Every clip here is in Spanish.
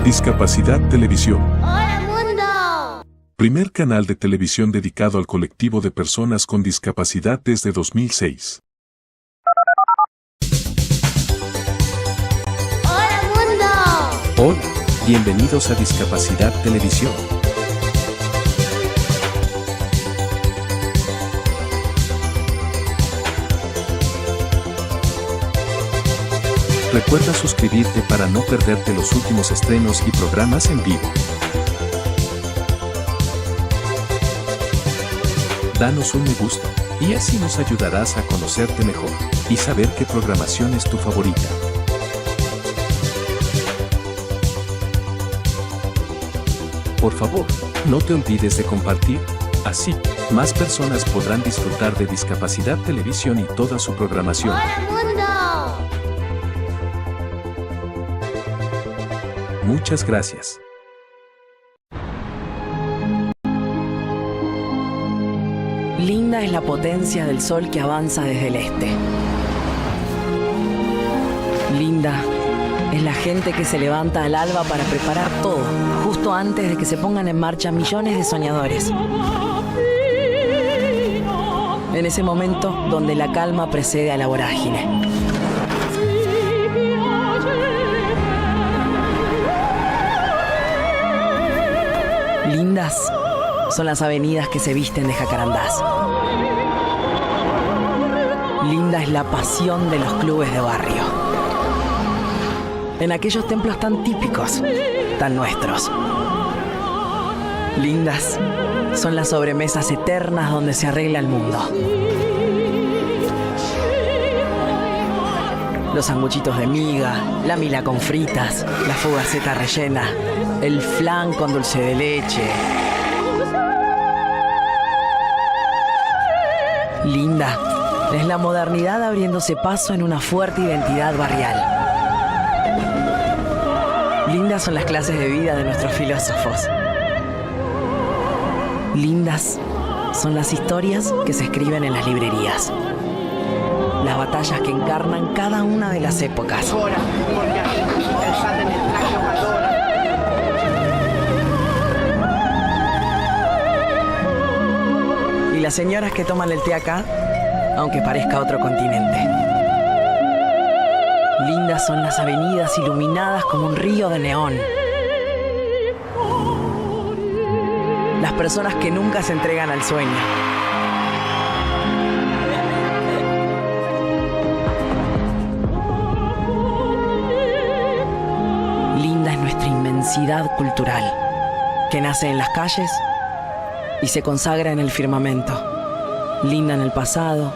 Discapacidad Televisión. ¡Hola mundo! Primer canal de televisión dedicado al colectivo de personas con discapacidad desde 2006. ¡Hola mundo! Hola, bienvenidos a Discapacidad Televisión. Recuerda suscribirte para no perderte los últimos estrenos y programas en vivo. Danos un me gusta, y así nos ayudarás a conocerte mejor y saber qué programación es tu favorita. Por favor, no te olvides de compartir. Así, más personas podrán disfrutar de Discapacidad Televisión y toda su programación. ¡Hola mundo! Muchas gracias. Linda es la potencia del sol que avanza desde el este. Linda es la gente que se levanta al alba para preparar todo, justo antes de que se pongan en marcha millones de soñadores. En ese momento donde la calma precede a la vorágine. Lindas son las avenidas que se visten de jacarandás. Linda es la pasión de los clubes de barrio. En aquellos templos tan típicos, tan nuestros. Lindas son las sobremesas eternas donde se arregla el mundo. Los sanguchitos de miga, la mila con fritas, la fugaceta rellena, el flan con dulce de leche. Linda es la modernidad abriéndose paso en una fuerte identidad barrial. Lindas son las clases de vida de nuestros filósofos. Lindas son las historias que se escriben en las librerías. Las batallas que encarnan cada una de las épocas. Y las señoras que toman el té acá, aunque parezca otro continente. Lindas son las avenidas iluminadas como un río de neón. Las personas que nunca se entregan al sueño. Linda es nuestra inmensidad cultural, que nace en las calles y se consagra en el firmamento. Linda en el pasado,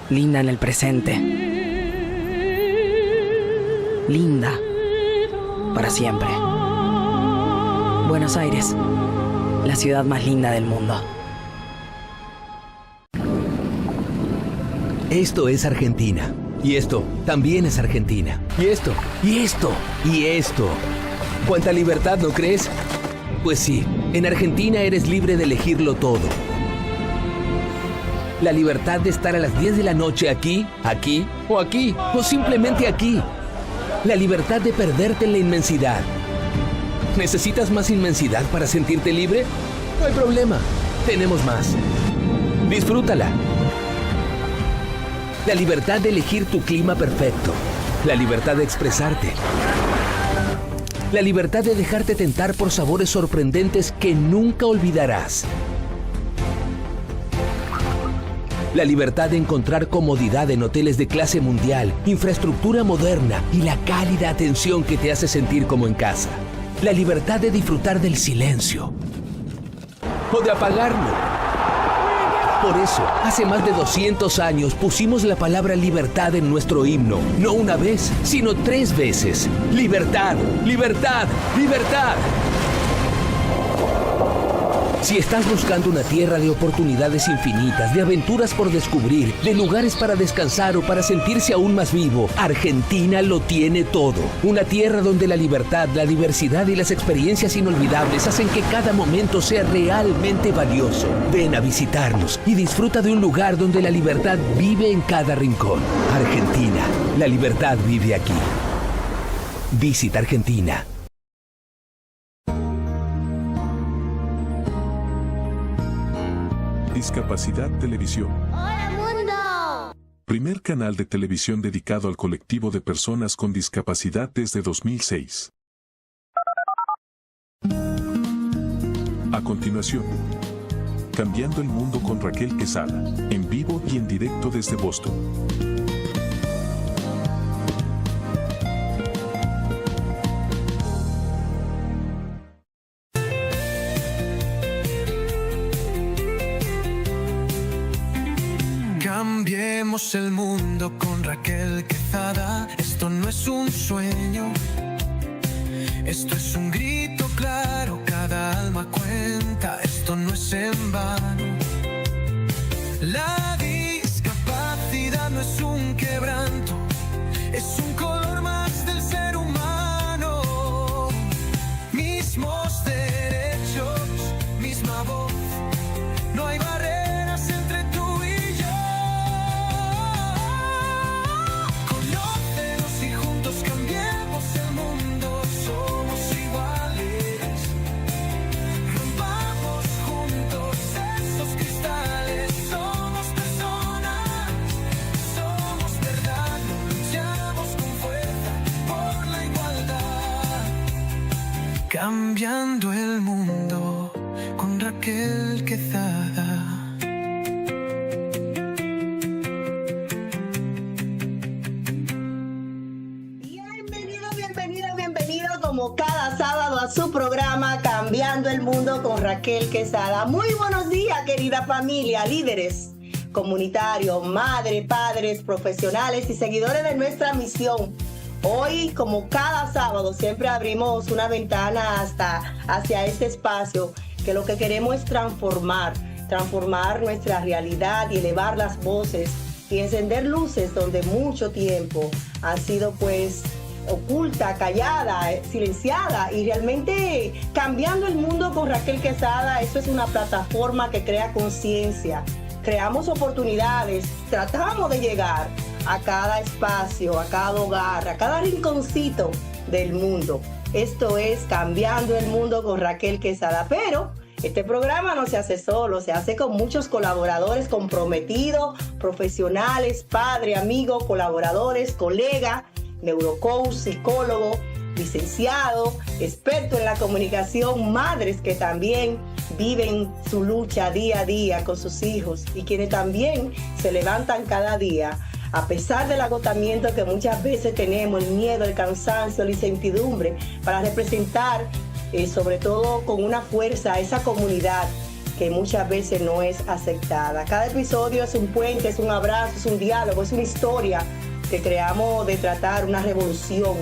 linda en el presente. Linda para siempre. Buenos Aires, la ciudad más linda del mundo. Esto es Argentina. Y esto también es Argentina. Y esto, y esto, y esto. ¿Cuánta libertad, no crees? Pues sí, en Argentina eres libre de elegirlo todo. La libertad de estar a las 10 de la noche aquí, o simplemente aquí. La libertad de perderte en la inmensidad. ¿Necesitas más inmensidad para sentirte libre? No hay problema, tenemos más. Disfrútala. La libertad de elegir tu clima perfecto. La libertad de expresarte. La libertad de dejarte tentar por sabores sorprendentes que nunca olvidarás. La libertad de encontrar comodidad en hoteles de clase mundial, infraestructura moderna y la cálida atención que te hace sentir como en casa. La libertad de disfrutar del silencio. O de apagarlo. Por eso, hace más de 200 años pusimos la palabra libertad en nuestro himno. No una vez, sino 3 veces. Libertad, libertad, libertad. Si estás buscando una tierra de oportunidades infinitas, de aventuras por descubrir, de lugares para descansar o para sentirse aún más vivo, Argentina lo tiene todo. Una tierra donde la libertad, la diversidad y las experiencias inolvidables hacen que cada momento sea realmente valioso. Ven a visitarnos y disfruta de un lugar donde la libertad vive en cada rincón. Argentina, la libertad vive aquí. Visita Argentina. Discapacidad Televisión. Hola Mundo. Primer canal de televisión dedicado al colectivo de personas con discapacidad desde 2006. A continuación, Cambiando el Mundo con Raquel Quesada, en vivo y en directo desde Boston. Cambiemos el mundo con Raquel Quesada. Esto no es un sueño, esto es un grito claro, cada alma cuenta, esto no es en vano. La discapacidad no es un quebranto, es un color más del ser humano. Mismos derechos, misma voz, no hay barreras entre tú y yo. Conócenos y juntos cambiemos el mundo, somos iguales. Rompamos juntos esos cristales, somos personas, somos verdad, luchamos con fuerza por la igualdad. Cambiando el mundo con Raquel Quesada. Bienvenido como cada sábado a su programa Cambiando el Mundo con Raquel Quesada. Muy buenos días, querida familia, líderes comunitarios, madres, padres, profesionales y seguidores de nuestra misión. Hoy, como cada sábado, siempre abrimos una ventana hacia este espacio, que lo que queremos es transformar nuestra realidad y elevar las voces y encender luces donde mucho tiempo ha sido pues oculta, callada, silenciada. Y realmente Cambiando el Mundo con Raquel Quesada, eso es una plataforma que crea conciencia, creamos oportunidades, tratamos de llegar a cada espacio, a cada hogar, a cada rinconcito del mundo. Esto es Cambiando el Mundo con Raquel Quesada, pero este programa no se hace solo, se hace con muchos colaboradores comprometidos, profesionales, padre, amigo, colaboradores, colega, neurocoach, psicólogo, licenciado, experto en la comunicación, madres que también viven su lucha día a día con sus hijos y quienes también se levantan cada día a pesar del agotamiento que muchas veces tenemos, el miedo, el cansancio, la incertidumbre, para representar sobre todo con una fuerza a esa comunidad que muchas veces no es aceptada. Cada episodio es un puente, es un abrazo, es un diálogo, es una historia que creamos de tratar una revolución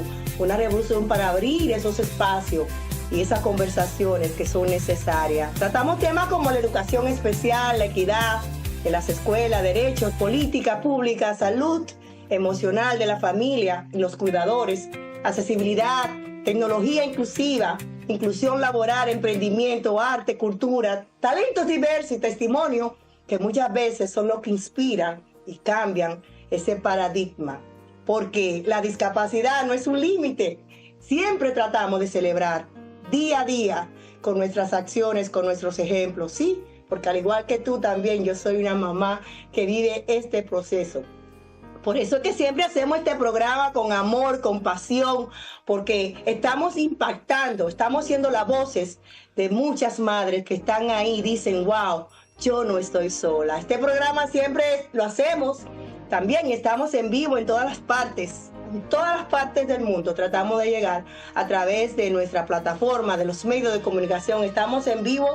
para abrir esos espacios y esas conversaciones que son necesarias. Tratamos temas como la educación especial, la equidad en las escuelas, derechos, política pública, salud emocional de la familia y los cuidadores, accesibilidad, tecnología inclusiva, inclusión laboral, emprendimiento, arte, cultura, talentos diversos y testimonio que muchas veces son los que inspiran y cambian ese paradigma. Porque la discapacidad no es un límite. Siempre tratamos de celebrar día a día con nuestras acciones, con nuestros ejemplos, ¿sí? Porque al igual que tú también, yo soy una mamá que vive este proceso. Por eso es que siempre hacemos este programa con amor, con pasión, porque estamos impactando, estamos siendo las voces de muchas madres que están ahí, dicen, wow, yo no estoy sola. Este programa siempre lo hacemos, también estamos en vivo en todas las partes del mundo. Tratamos de llegar a través de nuestra plataforma, de los medios de comunicación. Estamos en vivo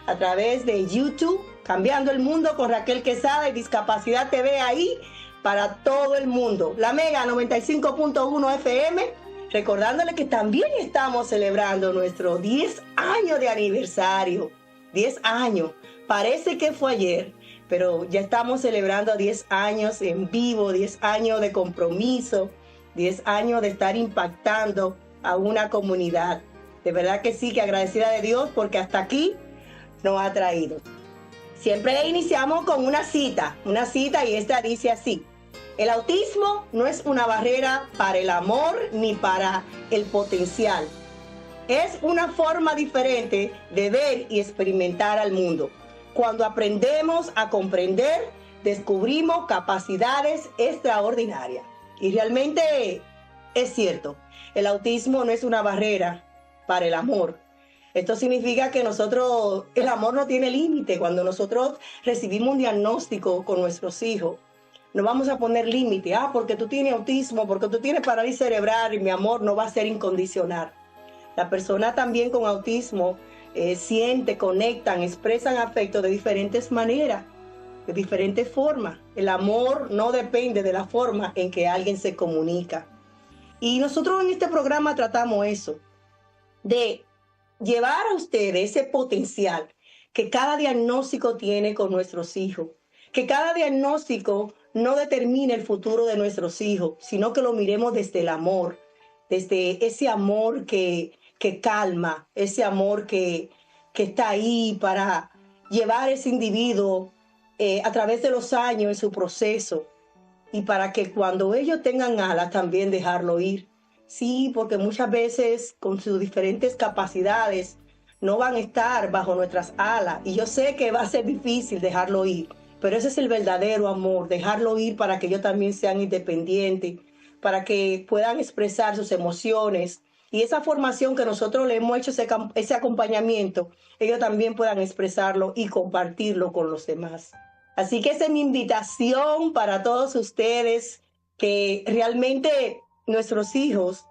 a través de YouTube, Cambiando el Mundo con Raquel Quesada y Discapacidad TV ahí para todo el mundo. La Mega 95.1 FM, recordándole que también estamos celebrando nuestro 10 años de aniversario. 10 años. Parece que fue ayer, pero ya estamos celebrando 10 años en vivo, 10 años de compromiso, 10 años de estar impactando a una comunidad. De verdad que sí, que agradecida de Dios porque hasta aquí nos ha traído. Siempre iniciamos con una cita y esta dice así: el autismo no es una barrera para el amor ni para el potencial. Es una forma diferente de ver y experimentar al mundo. Cuando aprendemos a comprender, descubrimos capacidades extraordinarias. Y realmente es cierto, el autismo no es una barrera para el amor. Esto significa que el amor no tiene límite. Cuando nosotros recibimos un diagnóstico con nuestros hijos, no vamos a poner límite. Porque tú tienes autismo, porque tú tienes parálisis cerebral y mi amor no va a ser incondicional. La persona también con autismo siente, conectan, expresan afecto de diferentes maneras, de diferentes formas. El amor no depende de la forma en que alguien se comunica. Y nosotros en este programa tratamos eso, de llevar a ustedes ese potencial que cada diagnóstico tiene con nuestros hijos, que cada diagnóstico no determine el futuro de nuestros hijos, sino que lo miremos desde el amor, desde ese amor que calma, ese amor que está ahí para llevar a ese individuo a través de los años en su proceso y para que cuando ellos tengan alas también dejarlo ir. Sí, porque muchas veces con sus diferentes capacidades no van a estar bajo nuestras alas y yo sé que va a ser difícil dejarlo ir, pero ese es el verdadero amor, dejarlo ir para que ellos también sean independientes, para que puedan expresar sus emociones. Y esa formación que nosotros le hemos hecho, ese acompañamiento, ellos también puedan expresarlo y compartirlo con los demás. Así que esa es mi invitación para todos ustedes, que realmente nuestros hijos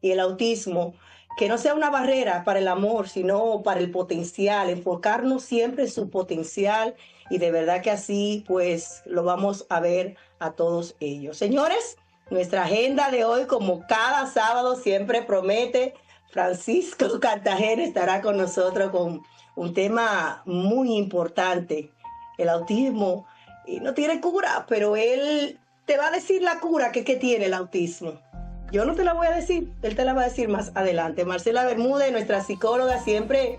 y el autismo, que no sea una barrera para el amor, sino para el potencial, enfocarnos siempre en su potencial y de verdad que así pues lo vamos a ver a todos ellos. Señores, nuestra agenda de hoy, como cada sábado, siempre promete. Francisco Cartagena estará con nosotros con un tema muy importante. El autismo no tiene cura, pero él te va a decir la cura que tiene el autismo. Yo no te la voy a decir, él te la va a decir más adelante. Marcela Bermúdez, nuestra psicóloga, siempre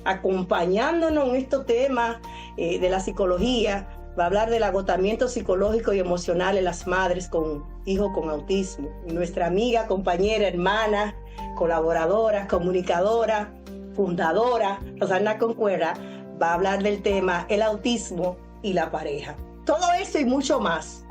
acompañándonos en estos temas de la psicología. Va a hablar del agotamiento psicológico y emocional en las madres con hijos con autismo. Y nuestra amiga, compañera, hermana, colaboradora, comunicadora, fundadora, Rosana Concuera, va a hablar del tema el autismo y la pareja. Todo eso y mucho más.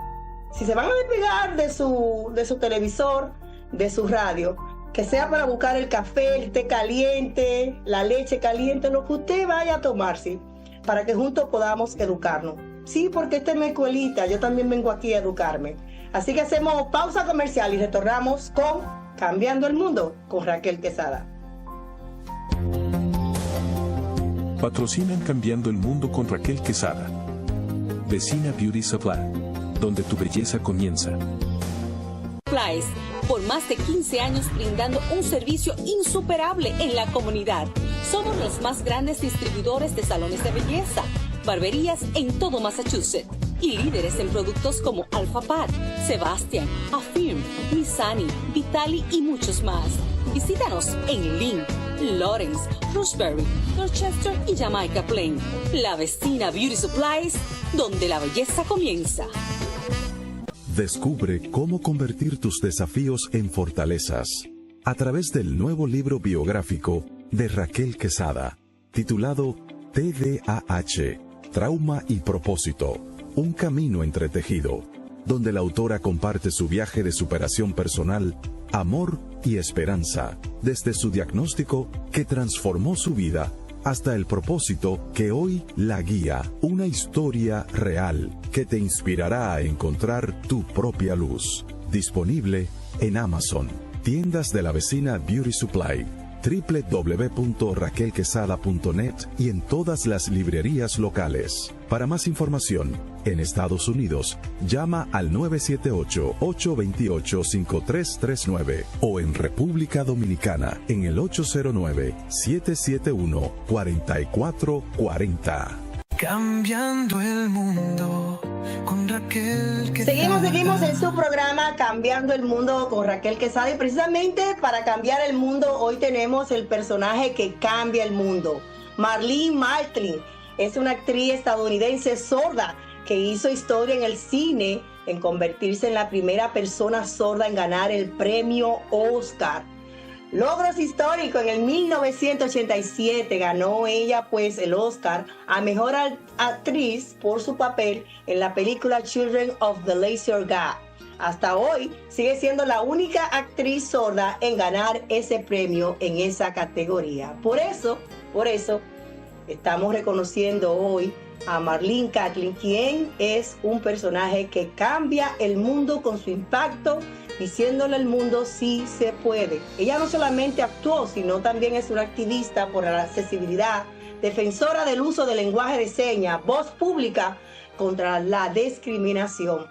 Si se van a despegar de su televisor, de su radio, que sea para buscar el café, el té caliente, la leche caliente, lo que usted vaya a tomarse, para que juntos podamos educarnos. Sí, porque esta es mi escuelita, yo también vengo aquí a educarme. Así que hacemos pausa comercial y retornamos con Cambiando el Mundo con Raquel Quesada. Patrocinan Cambiando el Mundo con Raquel Quesada. Vecina Beauty Supply, donde tu belleza comienza. Supplies, por más de 15 años brindando un servicio insuperable en la comunidad. Somos los más grandes distribuidores de salones de belleza, barberías en todo Massachusetts y líderes en productos como Alpha Pad, Sebastian, Affirm, Missani, Vitali y muchos más. Visítanos en Lynn, Lawrence, Roxbury, Dorchester y Jamaica Plain. La Vecina Beauty Supplies, donde la belleza comienza. Descubre cómo convertir tus desafíos en fortalezas a través del nuevo libro biográfico de Raquel Quesada, titulado TDAH, Trauma y Propósito, un camino entretejido, donde la autora comparte su viaje de superación personal, amor y esperanza, desde su diagnóstico que transformó su vida hasta el propósito que hoy la guía, una historia real que te inspirará a encontrar tu propia luz. Disponible en Amazon, tiendas de la Vecina Beauty Supply, www.raquelquesada.net y en todas las librerías locales. Para más información, en Estados Unidos, llama al 978-828-5339 o en República Dominicana en el 809-771-4440. Cambiando el mundo con Raquel Quesada. Seguimos en su programa Cambiando el Mundo con Raquel Quesada y precisamente para cambiar el mundo hoy tenemos el personaje que cambia el mundo. Marlene Matlin es una actriz estadounidense sorda que hizo historia en el cine en convertirse en la primera persona sorda en ganar el premio Oscar. Logros históricos. En el 1987 ganó ella pues el Oscar a Mejor Actriz por su papel en la película Children of the Lesser God. Hasta hoy sigue siendo la única actriz sorda en ganar ese premio en esa categoría. Por eso estamos reconociendo hoy a Marlene Catlin, quien es un personaje que cambia el mundo con su impacto, diciéndole al mundo sí se puede. Ella no solamente actuó, sino también es una activista por la accesibilidad, defensora del uso del lenguaje de señas, voz pública contra la discriminación.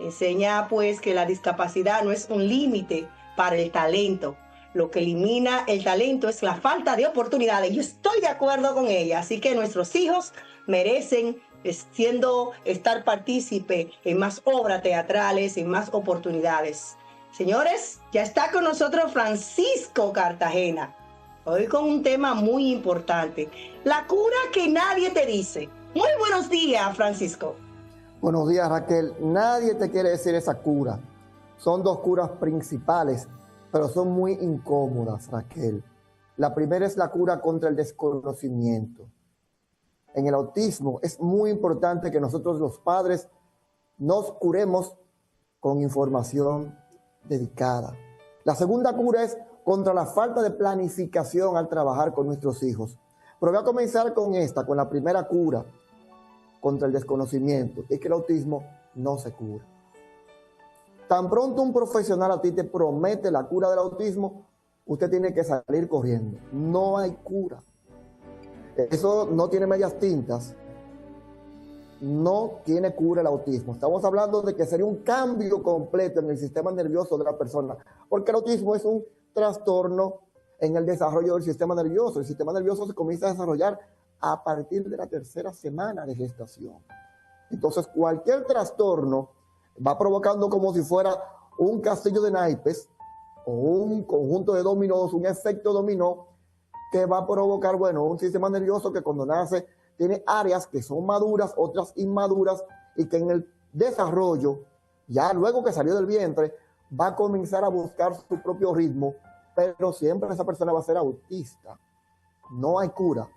Enseña pues que la discapacidad no es un límite para el talento. Lo que elimina el talento es la falta de oportunidades. Yo estoy de acuerdo con ella. Así que nuestros hijos merecen estar partícipe en más obras teatrales, en más oportunidades. Señores, ya está con nosotros Francisco Cartagena. Hoy con un tema muy importante. La cura que nadie te dice. Muy buenos días, Francisco. Buenos días, Raquel. Nadie te quiere decir esa cura. Son dos curas principales, pero son muy incómodas, Raquel. La primera es la cura contra el desconocimiento. En el autismo es muy importante que nosotros los padres nos curemos con información dedicada. La segunda cura es contra la falta de planificación al trabajar con nuestros hijos. Pero voy a comenzar con la primera cura contra el desconocimiento, es que el autismo no se cura. Tan pronto un profesional a ti te promete la cura del autismo, usted tiene que salir corriendo. No hay cura. Eso no tiene medias tintas. No tiene cura el autismo. Estamos hablando de que sería un cambio completo en el sistema nervioso de la persona, porque el autismo es un trastorno en el desarrollo del sistema nervioso. El sistema nervioso se comienza a desarrollar a partir de la tercera semana de gestación. Entonces, cualquier trastorno va provocando como si fuera un castillo de naipes o un conjunto de dominós, un efecto dominó que va a provocar, un sistema nervioso que cuando nace tiene áreas que son maduras, otras inmaduras, y que en el desarrollo, ya luego que salió del vientre, va a comenzar a buscar su propio ritmo, pero siempre esa persona va a ser autista. No hay cura.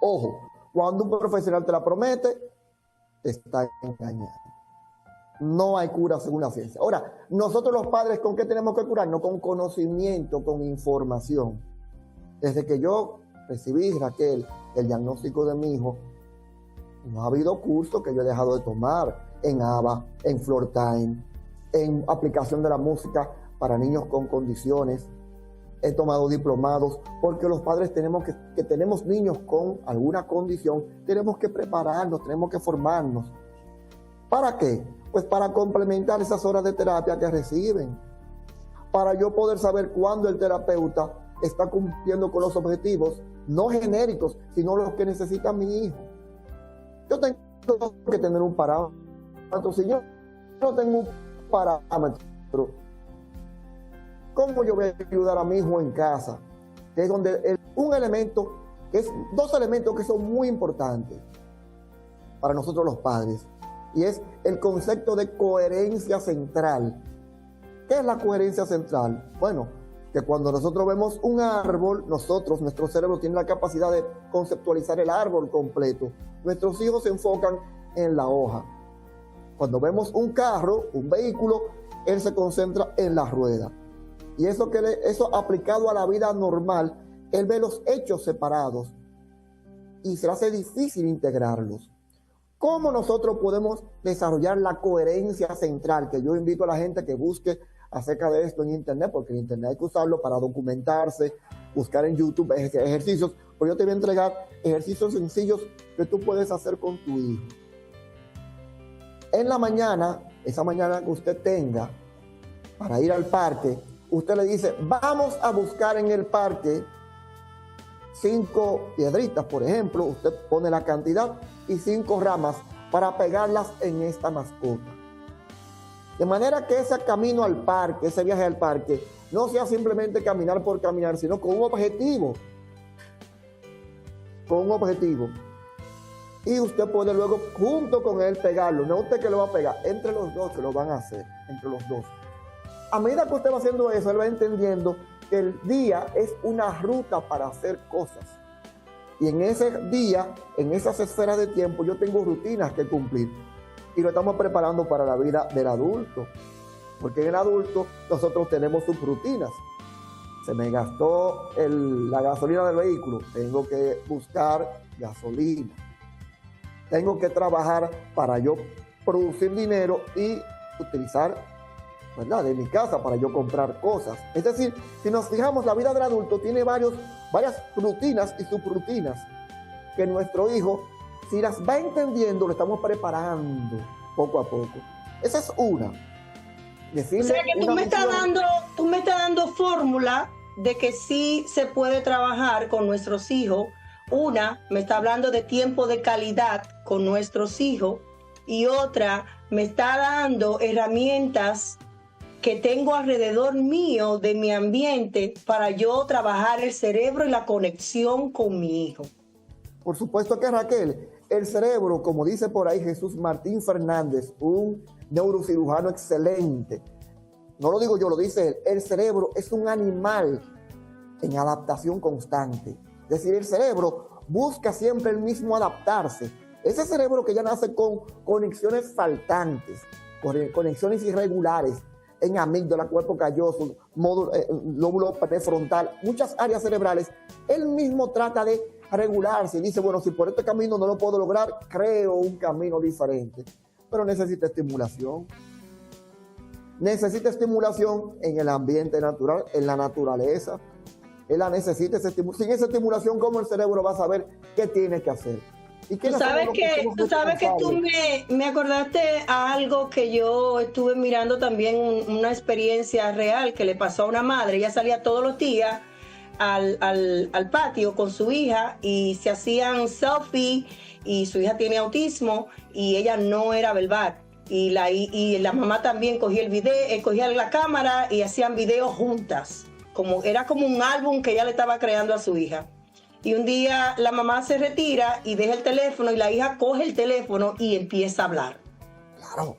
Ojo, cuando un profesional te la promete, te está engañando. No hay cura según la ciencia. Ahora, nosotros los padres, ¿con qué tenemos que curarnos? Con conocimiento, con información. Desde que yo recibí, Raquel, el diagnóstico de mi hijo, no ha habido cursos que yo he dejado de tomar en ABA, en Floor Time, en aplicación de la música para niños con condiciones. He tomado diplomados, porque los padres que tenemos niños con alguna condición, tenemos que prepararnos, tenemos que formarnos. ¿Para qué? Pues para complementar esas horas de terapia que reciben. Para yo poder saber cuándo el terapeuta está cumpliendo con los objetivos, no genéricos, sino los que necesita mi hijo. Yo tengo que tener un parámetro. Si yo no tengo un parámetro, ¿cómo yo voy a ayudar a mi hijo en casa? Que es donde dos elementos que son muy importantes para nosotros los padres, y es el concepto de coherencia central. ¿Qué es la coherencia central? Bueno, que cuando nosotros vemos un árbol, nuestro cerebro tiene la capacidad de conceptualizar el árbol completo. Nuestros hijos se enfocan en la hoja. Cuando vemos un carro, un vehículo, él se concentra en la rueda. Y eso aplicado a la vida normal, él ve los hechos separados y se le hace difícil integrarlos. ¿Cómo nosotros podemos desarrollar la coherencia central? Que yo invito a la gente que busque acerca de esto en Internet, porque en Internet hay que usarlo para documentarse, buscar en YouTube ejercicios, pero yo te voy a entregar ejercicios sencillos que tú puedes hacer con tu hijo. En la mañana, esa mañana que usted tenga para ir al parque, usted le dice, vamos a buscar en el parque 5 piedritas, por ejemplo, usted pone la cantidad y 5 ramas para pegarlas en esta mascota. De manera que ese camino al parque, ese viaje al parque, no sea simplemente caminar por caminar, sino con un objetivo. Con un objetivo. Y usted puede luego, junto con él, pegarlo. No usted que lo va a pegar, entre los dos que lo van a hacer, entre los dos. A medida que usted va haciendo eso, él va entendiendo que el día es una ruta para hacer cosas. Y en ese día, en esas esferas de tiempo, yo tengo rutinas que cumplir. Y lo estamos preparando para la vida del adulto. Porque en el adulto nosotros tenemos sus rutinas. Se me gastó la gasolina del vehículo, tengo que buscar gasolina. Tengo que trabajar para yo producir dinero y utilizar, ¿verdad?, de mi casa para yo comprar cosas. Es decir, si nos fijamos, la vida del adulto tiene varias rutinas y subrutinas que nuestro hijo, si las va entendiendo, lo estamos preparando poco a poco. Esa es una. O sea que tú me estás dando fórmula de que sí se puede trabajar con nuestros hijos. Una, me está hablando de tiempo de calidad con nuestros hijos, y otra, me está dando herramientas que tengo alrededor mío de mi ambiente para yo trabajar el cerebro y la conexión con mi hijo. Por supuesto que, Raquel, el cerebro, como dice por ahí Jesús Martín Fernández, un neurocirujano excelente, no lo digo yo, lo dice él, el cerebro es un animal en adaptación constante. Es decir, el cerebro busca siempre el mismo adaptarse. Ese cerebro que ya nace con conexiones faltantes, conexiones irregulares en amígdala, cuerpo calloso, lóbulo prefrontal, muchas áreas cerebrales, él mismo trata de regularse y dice, bueno, si por este camino no lo puedo lograr, creo un camino diferente. Pero necesita estimulación. Necesita estimulación en el ambiente natural, en la naturaleza. Él la necesita, sin esa estimulación, ¿cómo el cerebro va a saber qué tiene que hacer? ¿Y qué tú sabes que tú me acordaste a algo que yo estuve mirando también, una experiencia real que le pasó a una madre. Ella salía todos los días al patio con su hija y se hacían selfie, y su hija tiene autismo y ella no era verbal. Y la mamá también cogía el video, cogía la cámara y hacían videos juntas. Era como un álbum que ella le estaba creando a su hija. Y un día la mamá se retira y deja el teléfono y la hija coge el teléfono y empieza a hablar. Claro.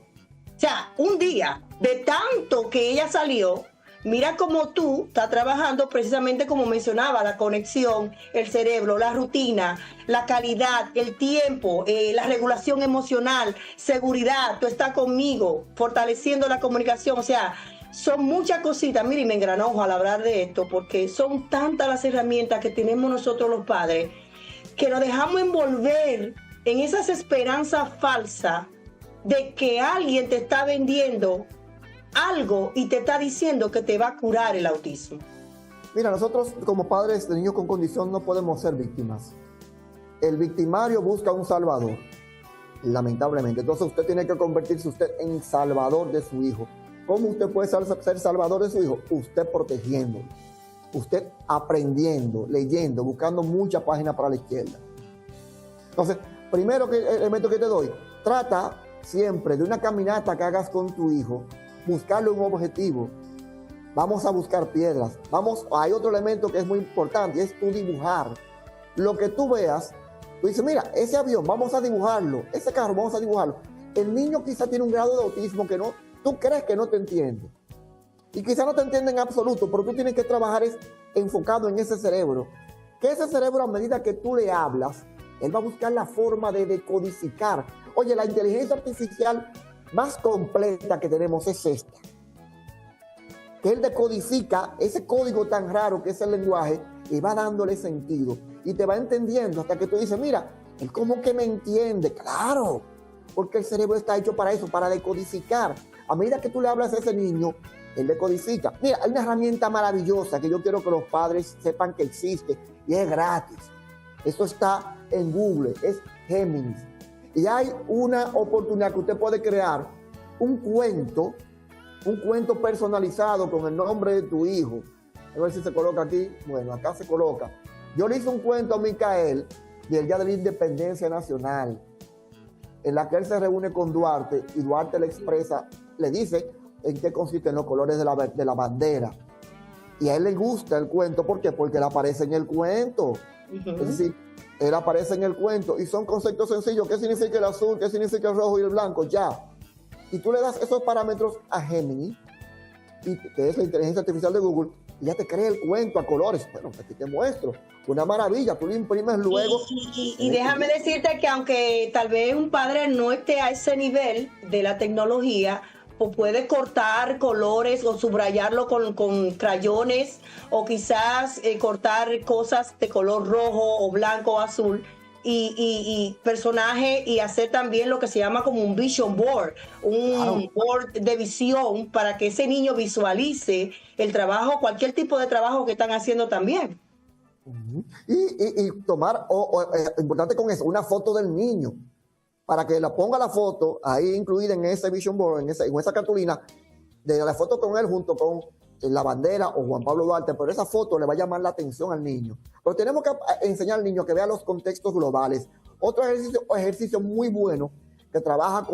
O sea, un día, de tanto que ella salió, mira cómo tú estás trabajando precisamente como mencionaba, la conexión, el cerebro, la rutina, la calidad, el tiempo, la regulación emocional, seguridad, tú estás conmigo, fortaleciendo la comunicación. O sea, son muchas cositas. Mira, y me engranojo al hablar de esto, porque son tantas las herramientas que tenemos nosotros los padres, que nos dejamos envolver en esas esperanzas falsas de que alguien te está vendiendo algo y te está diciendo que te va a curar el autismo. Mira, nosotros como padres de niños con condición no podemos ser víctimas. El victimario busca un salvador, lamentablemente. Entonces usted tiene que convertirse usted en salvador de su hijo. ¿Cómo usted puede ser salvador de su hijo? Usted protegiéndolo, usted aprendiendo, leyendo, buscando muchas páginas para la izquierda. Entonces, primero el elemento que te doy, trata siempre de una caminata que hagas con tu hijo, buscarle un objetivo. Vamos a buscar piedras. Hay otro elemento que es muy importante, es tú dibujar. Lo que tú veas, tú dices, mira, ese avión, vamos a dibujarlo, ese carro, vamos a dibujarlo. El niño quizá tiene un grado de autismo que tú crees que no te entiende. Y quizá no te entiende en absoluto, pero tú tienes que trabajar enfocado en ese cerebro. Que ese cerebro, a medida que tú le hablas, él va a buscar la forma de decodificar. Oye, la inteligencia artificial más completa que tenemos es esta. Que él decodifica ese código tan raro que es el lenguaje y va dándole sentido. Y te va entendiendo hasta que tú dices, mira, él como que me entiende. Claro, porque el cerebro está hecho para eso, para decodificar. A medida que tú le hablas a ese niño, él decodifica. Mira, hay una herramienta maravillosa que yo quiero que los padres sepan que existe y es gratis. Eso está en Google, es Géminis. Y hay una oportunidad que usted puede crear un cuento personalizado con el nombre de tu hijo. A ver si se coloca aquí. Bueno, acá se coloca. Yo le hice un cuento a Micael del Día de la Independencia Nacional, en la que él se reúne con Duarte y Duarte le expresa, le dice en qué consisten los colores de la bandera. Y a él le gusta el cuento. ¿Por qué? Porque él aparece en el cuento. Es decir, él aparece en el cuento y son conceptos sencillos. ¿Qué significa el azul? ¿Qué significa el rojo y el blanco? Ya. Y tú le das esos parámetros a Gemini, que es la inteligencia artificial de Google, y ya te crea el cuento a colores. Bueno, aquí te muestro. Una maravilla, tú lo imprimes luego. Y déjame decirte que aunque tal vez un padre no esté a ese nivel de la tecnología, pues puede cortar colores o subrayarlo con crayones, o quizás cortar cosas de color rojo o blanco o azul, y personaje, y hacer también lo que se llama como un vision board, un board de visión, para que ese niño visualice el trabajo, cualquier tipo de trabajo que están haciendo también. Y tomar, importante con eso, una foto del niño, para que la ponga la foto ahí incluida en ese vision board, en esa cartulina, de la foto con él junto con la bandera o Juan Pablo Duarte, pero esa foto le va a llamar la atención al niño. Pero tenemos que enseñar al niño que vea los contextos globales. Otro ejercicio muy bueno que trabaja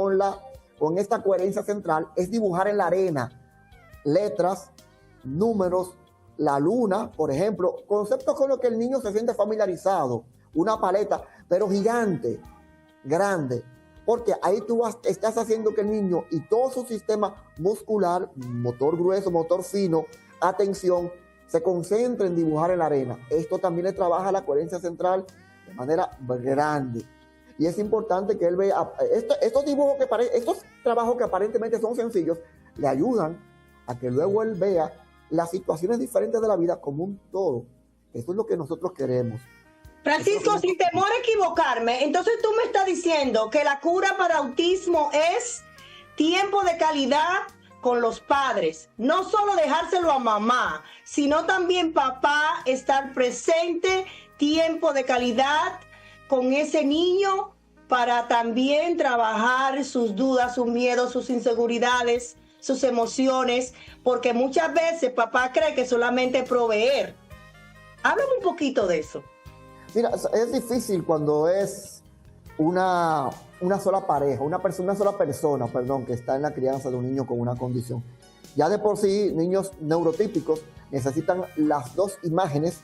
con esta coherencia central es dibujar en la arena letras, números, la luna, por ejemplo, conceptos con los que el niño se siente familiarizado, una paleta, pero gigante, grande, porque ahí tú estás haciendo que el niño y todo su sistema muscular, motor grueso, motor fino, atención, se concentre en dibujar en la arena. Esto también le trabaja la coherencia central de manera grande. Y es importante que él vea, estos trabajos que aparentemente son sencillos, le ayudan a que luego él vea las situaciones diferentes de la vida como un todo. Eso es lo que nosotros queremos. Francisco, sin temor a equivocarme, entonces tú me estás diciendo que la cura para autismo es tiempo de calidad con los padres, no solo dejárselo a mamá, sino también papá estar presente, tiempo de calidad con ese niño para también trabajar sus dudas, sus miedos, sus inseguridades, sus emociones, porque muchas veces papá cree que solamente proveer. Háblame un poquito de eso. Mira, es difícil cuando es una sola pareja, una sola persona, que está en la crianza de un niño con una condición. Ya de por sí, niños neurotípicos necesitan las dos imágenes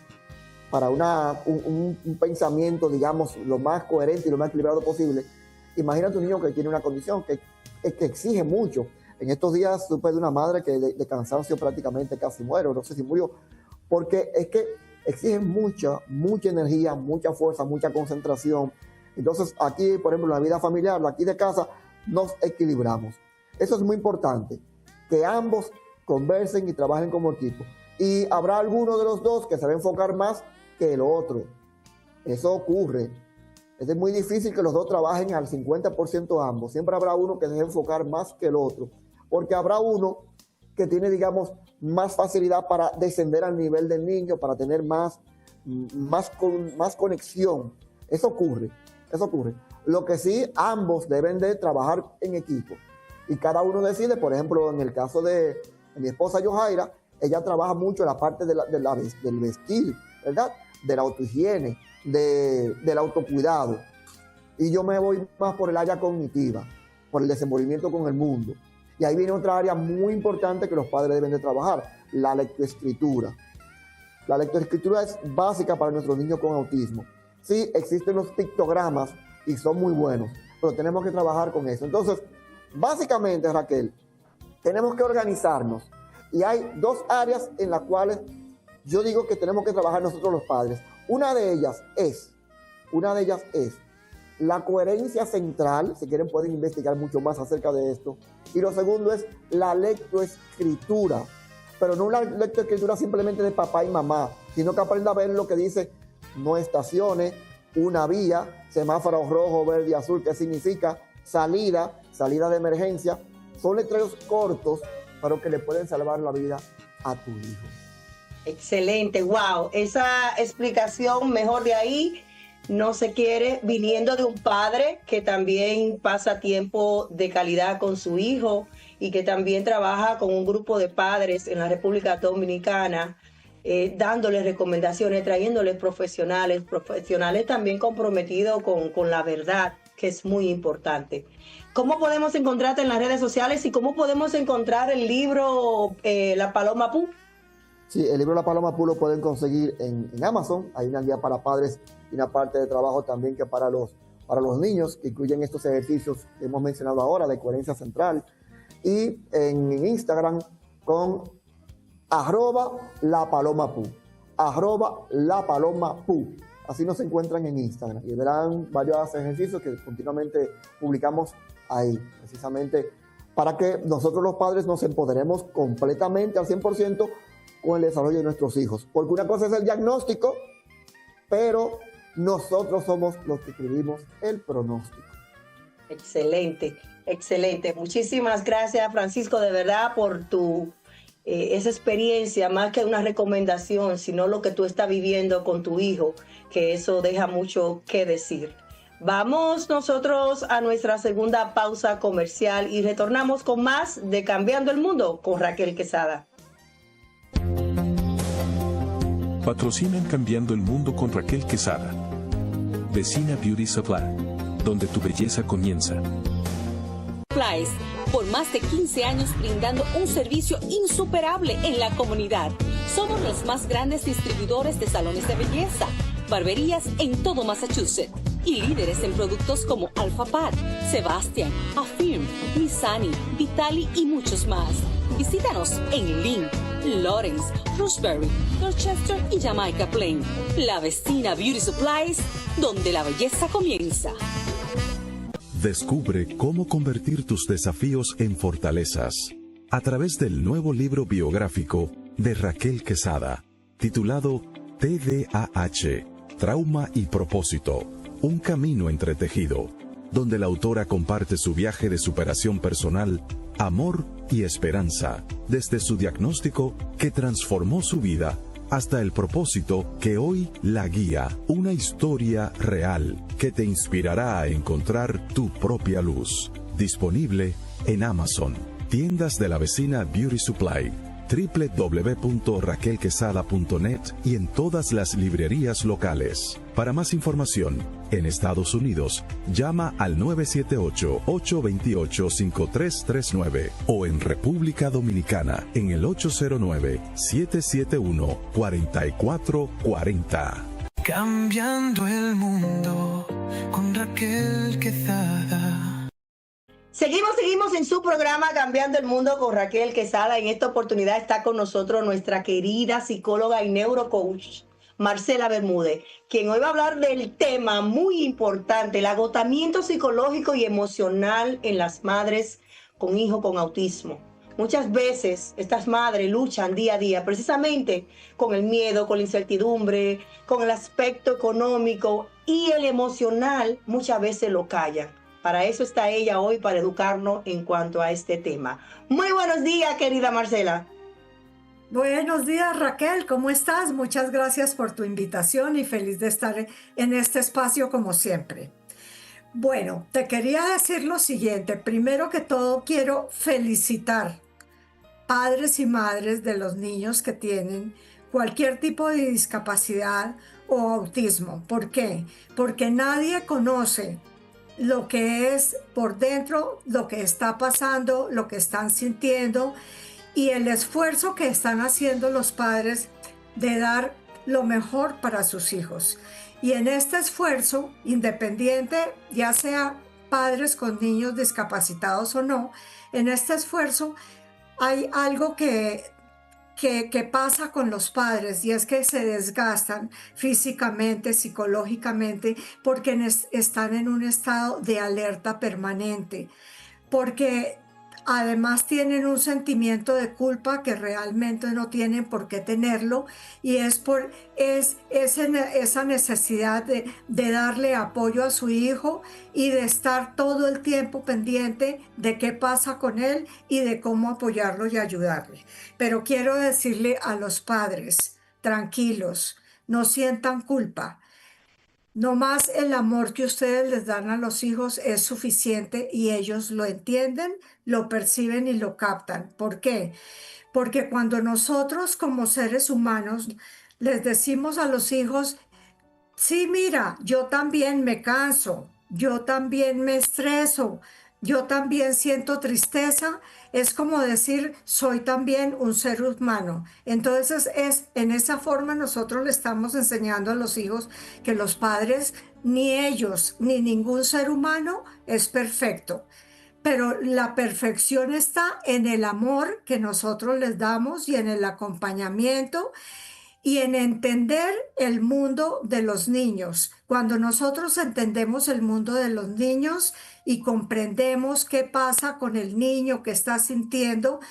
para un pensamiento, digamos, lo más coherente y lo más equilibrado posible. Imagínate un niño que tiene una condición que exige mucho. En estos días supe de una madre que de cansancio prácticamente casi muere, no sé si murió, porque es que exigen mucha energía, mucha fuerza, mucha concentración. Entonces aquí, por ejemplo, en la vida familiar, aquí de casa, nos equilibramos. Eso es muy importante, que ambos conversen y trabajen como equipo. Y habrá alguno de los dos que se va a enfocar más que el otro. Eso ocurre. Es muy difícil que los dos trabajen al 50% ambos. Siempre habrá uno que se va a enfocar más que el otro, porque habrá uno que tiene, digamos, más facilidad para descender al nivel del niño, para tener más conexión. Eso ocurre. Lo que sí, ambos deben de trabajar en equipo. Y cada uno decide, por ejemplo, en el caso de mi esposa Yojaira, ella trabaja mucho en la parte del vestir, ¿verdad? De la autohigiene, del autocuidado. Y yo me voy más por el área cognitiva, por el desenvolvimiento con el mundo. Y ahí viene otra área muy importante que los padres deben de trabajar, la lectoescritura. La lectoescritura es básica para nuestros niños con autismo. Sí, existen los pictogramas y son muy buenos, pero tenemos que trabajar con eso. Entonces, básicamente, Raquel, tenemos que organizarnos. Y hay dos áreas en las cuales yo digo que tenemos que trabajar nosotros los padres. Una de ellas es la coherencia central. Si quieren pueden investigar mucho más acerca de esto. Y lo segundo es la lectoescritura, pero no una lectoescritura simplemente de papá y mamá, sino que aprenda a ver lo que dice no estaciones, una vía, semáforo rojo, verde y azul, ¿qué significa? Salida de emergencia. Son letreros cortos, pero que le pueden salvar la vida a tu hijo. Excelente, wow. Esa explicación, mejor de ahí no se quiere, viniendo de un padre que también pasa tiempo de calidad con su hijo y que también trabaja con un grupo de padres en la República Dominicana, dándoles recomendaciones, trayéndoles profesionales también comprometidos con la verdad, que es muy importante. ¿Cómo podemos encontrarte en las redes sociales y cómo podemos encontrar el libro La Paloma Pú? Sí, el libro La Paloma Pú lo pueden conseguir en Amazon. Hay una guía para padres y una parte de trabajo también que para los niños, que incluyen estos ejercicios que hemos mencionado ahora de coherencia central. Y en Instagram con @lapalomapu, @lapalomapu. Así nos encuentran en Instagram y verán varios ejercicios que continuamente publicamos ahí, precisamente para que nosotros los padres nos empoderemos completamente al 100% con el desarrollo de nuestros hijos. Porque una cosa es el diagnóstico, pero nosotros somos los que escribimos el pronóstico. Excelente, excelente. Muchísimas gracias, Francisco, de verdad, por esa experiencia, más que una recomendación, sino lo que tú estás viviendo con tu hijo, que eso deja mucho que decir. Vamos nosotros a nuestra segunda pausa comercial y retornamos con más de Cambiando el Mundo con Raquel Quesada. Patrocinan Cambiando el Mundo con Raquel Quesada. Vecina Beauty Supply, donde tu belleza comienza. Flies, por más de 15 años brindando un servicio insuperable en la comunidad. Somos los más grandes distribuidores de salones de belleza, barberías en todo Massachusetts y líderes en productos como Alpha Pat, Sebastian, Affirm, Missani, Vitali y muchos más. Visítanos en Lynn, Lawrence, Roxbury, Dorchester y Jamaica Plain. La Vecina Beauty Supplies, donde la belleza comienza. Descubre cómo convertir tus desafíos en fortalezas a través del nuevo libro biográfico de Raquel Quesada, titulado TDAH, Trauma y Propósito, un camino entretejido, donde la autora comparte su viaje de superación personal, amor y esperanza, desde su diagnóstico que transformó su vida hasta el propósito que hoy la guía, una historia real que te inspirará a encontrar tu propia luz. Disponible en Amazon, tiendas de la Vecina Beauty Supply, www.raquelquesada.net y en todas las librerías locales. Para más información, en Estados Unidos, llama al 978-828-5339 o en República Dominicana en el 809-771-4440. Cambiando el mundo con Raquel Quesada. Seguimos en su programa Cambiando el Mundo con Raquel Quesada. En esta oportunidad está con nosotros nuestra querida psicóloga y neurocoach Marcela Bermúdez, quien hoy va a hablar del tema muy importante, el agotamiento psicológico y emocional en las madres con hijos con autismo. Muchas veces estas madres luchan día a día precisamente con el miedo, con la incertidumbre, con el aspecto económico y el emocional muchas veces lo callan. Para eso está ella hoy, para educarnos en cuanto a este tema. Muy buenos días, querida Marcela. Buenos días, Raquel, ¿cómo estás? Muchas gracias por tu invitación y feliz de estar en este espacio como siempre. Bueno, te quería decir lo siguiente. Primero que todo, quiero felicitar padres y madres de los niños que tienen cualquier tipo de discapacidad o autismo. ¿Por qué? Porque nadie conoce lo que es por dentro, lo que está pasando, lo que están sintiendo y el esfuerzo que están haciendo los padres de dar lo mejor para sus hijos. Y en este esfuerzo, independiente, ya sea padres con niños discapacitados o no, en este esfuerzo hay algo que pasa con los padres y es que se desgastan físicamente, psicológicamente, porque están en un estado de alerta permanente, porque además tienen un sentimiento de culpa que realmente no tienen por qué tenerlo y es esa necesidad de darle apoyo a su hijo y de estar todo el tiempo pendiente de qué pasa con él y de cómo apoyarlo y ayudarle. Pero quiero decirle a los padres, tranquilos, no sientan culpa. No más el amor que ustedes les dan a los hijos es suficiente y ellos lo entienden, lo perciben y lo captan. ¿Por qué? Porque cuando nosotros como seres humanos les decimos a los hijos, sí, mira, yo también me canso, yo también me estreso, yo también siento tristeza, es como decir, soy también un ser humano. Entonces, en esa forma nosotros le estamos enseñando a los hijos que los padres, ni ellos, ni ningún ser humano es perfecto. pero la perfección está en el amor que nosotros les damos y en el acompañamiento y en entender el mundo de los niños. Cuando nosotros entendemos el mundo de los niños y comprendemos qué pasa con el niño que está sintiendo,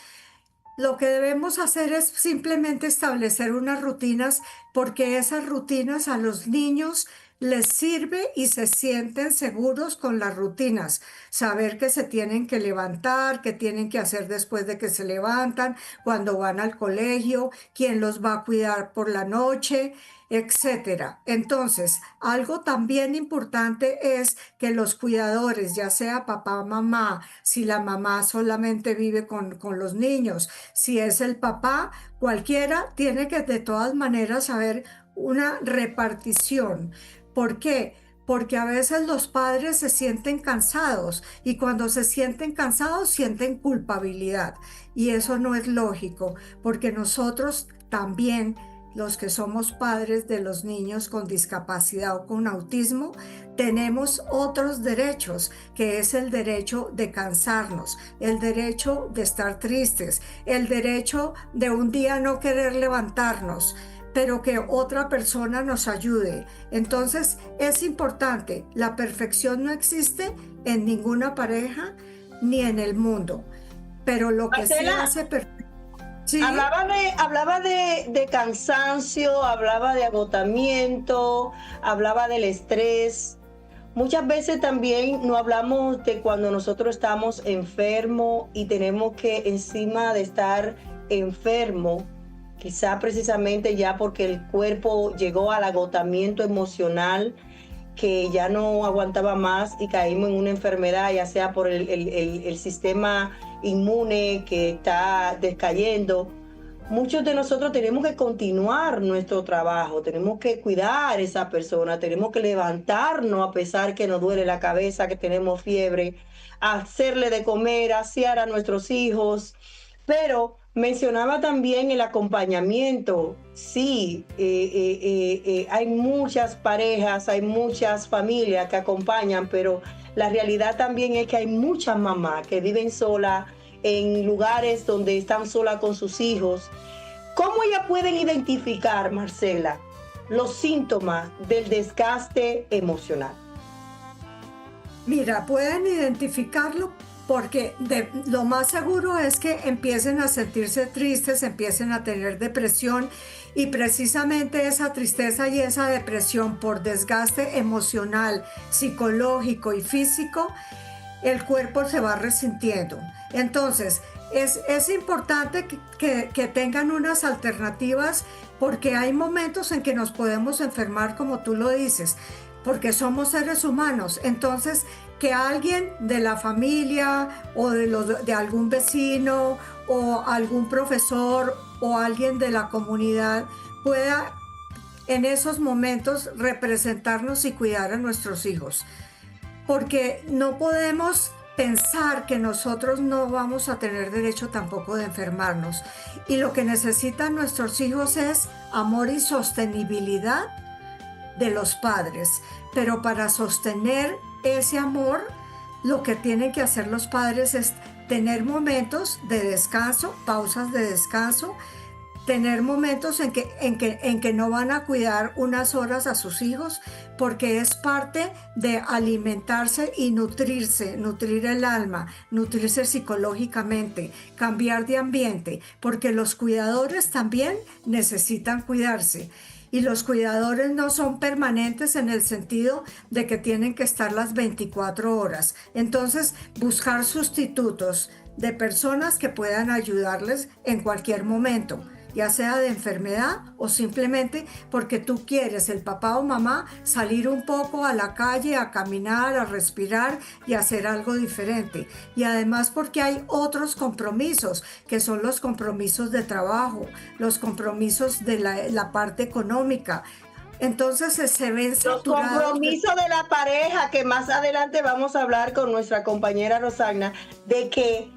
lo que debemos hacer es simplemente establecer unas rutinas, porque esas rutinas a los niños les sirve y se sienten seguros con las rutinas. Saber que se tienen que levantar, qué tienen que hacer después de que se levantan, cuando van al colegio, quién los va a cuidar por la noche, etcétera. Entonces, algo también importante es que los cuidadores, ya sea papá o mamá, si la mamá solamente vive con los niños, si es el papá, cualquiera tiene que de todas maneras saber una repartición. ¿Por qué? Porque a veces los padres se sienten cansados y cuando se sienten cansados sienten culpabilidad y eso no es lógico, porque nosotros también, los que somos padres de los niños con discapacidad o con autismo, tenemos otros derechos, que es el derecho de cansarnos, el derecho de estar tristes, el derecho de un día no querer levantarnos, pero que otra persona nos ayude. Entonces es importante, la perfección no existe en ninguna pareja ni en el mundo, pero lo que sí hace perfecto. Sí. Hablaba de cansancio, hablaba de agotamiento, hablaba del estrés. Muchas veces también no hablamos de cuando nosotros estamos enfermos y tenemos que, encima de estar enfermo, quizá precisamente ya porque el cuerpo llegó al agotamiento emocional, que ya no aguantaba más y caímos en una enfermedad, ya sea por el sistema inmune que está descayendo. Muchos de nosotros tenemos que continuar nuestro trabajo, tenemos que cuidar a esa persona, tenemos que levantarnos a pesar que nos duele la cabeza, que tenemos fiebre, hacerle de comer, asear a nuestros hijos, pero mencionaba también el acompañamiento. Sí, hay muchas parejas, hay muchas familias que acompañan, pero la realidad también es que hay muchas mamás que viven solas en lugares donde están solas con sus hijos. ¿Cómo ellas pueden identificar, Marcela, los síntomas del desgaste emocional? Mira, pueden identificarlo porque lo más seguro es que empiecen a sentirse tristes, empiecen a tener depresión y precisamente esa tristeza y esa depresión por desgaste emocional, psicológico y físico, el cuerpo se va resintiendo. Entonces, es importante que tengan unas alternativas porque hay momentos en que nos podemos enfermar, como tú lo dices, porque somos seres humanos. Entonces, que alguien de la familia o de algún vecino o algún profesor o alguien de la comunidad pueda en esos momentos representarnos y cuidar a nuestros hijos. Porque no podemos pensar que nosotros no vamos a tener derecho tampoco de enfermarnos. Y lo que necesitan nuestros hijos es amor y sostenibilidad de los padres. Pero para sostener ese amor, lo que tienen que hacer los padres es tener momentos de descanso, pausas de descanso, tener momentos en que no van a cuidar unas horas a sus hijos, porque es parte de alimentarse y nutrirse, nutrir el alma, nutrirse psicológicamente, cambiar de ambiente, porque los cuidadores también necesitan cuidarse. Y los cuidadores no son permanentes en el sentido de que tienen que estar las 24 horas. Entonces, buscar sustitutos de personas que puedan ayudarles en cualquier momento, ya sea de enfermedad o simplemente porque tú quieres, el papá o mamá, salir un poco a la calle, a caminar, a respirar y hacer algo diferente. Y además porque hay otros compromisos, que son los compromisos de trabajo, los compromisos de la parte económica. Entonces se ven saturados. Los compromisos de la pareja, que más adelante vamos a hablar con nuestra compañera Rosagna, de que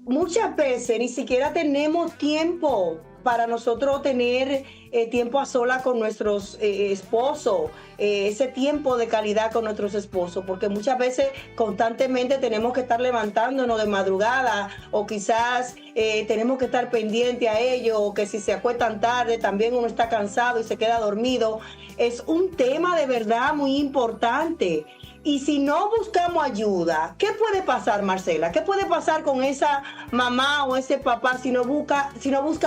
muchas veces ni siquiera tenemos tiempo para nosotros tener tiempo a solas con nuestros esposos, ese tiempo de calidad con nuestros esposos, porque muchas veces constantemente tenemos que estar levantándonos de madrugada o quizás tenemos que estar pendiente a ellos, o que si se acuestan tarde también uno está cansado y se queda dormido. Es un tema de verdad muy importante. Y si no buscamos ayuda, ¿qué puede pasar, Marcela? ¿Qué puede pasar con esa mamá o ese papá si no busca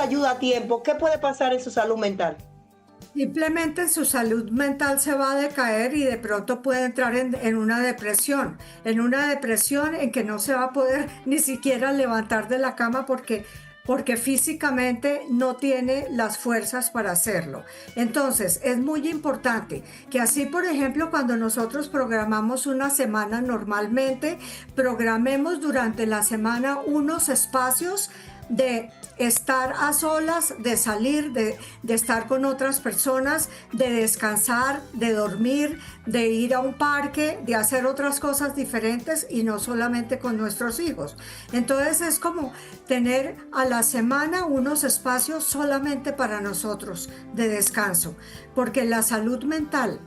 ayuda a tiempo? ¿Qué puede pasar en su salud mental? Simplemente su salud mental se va a decaer y de pronto puede entrar en una depresión en que no se va a poder ni siquiera levantar de la cama porque físicamente no tiene las fuerzas para hacerlo. Entonces, es muy importante que así, por ejemplo, cuando nosotros programamos una semana normalmente, programemos durante la semana unos espacios de estar a solas, de salir, de estar con otras personas, de descansar, de dormir, de ir a un parque, de hacer otras cosas diferentes y no solamente con nuestros hijos. Entonces es como tener a la semana unos espacios solamente para nosotros de descanso, porque la salud mental,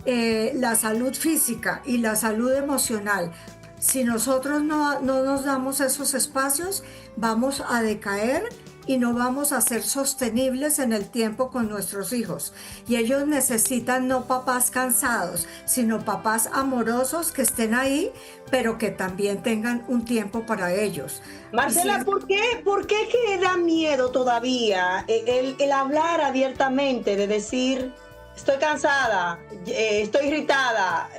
la salud física y la salud emocional, si nosotros no nos damos esos espacios, vamos a decaer y no vamos a ser sostenibles en el tiempo con nuestros hijos. Y ellos necesitan no papás cansados, sino papás amorosos que estén ahí, pero que también tengan un tiempo para ellos. Marcela, ¿por qué que da miedo todavía el hablar abiertamente, de decir, estoy cansada, estoy irritada,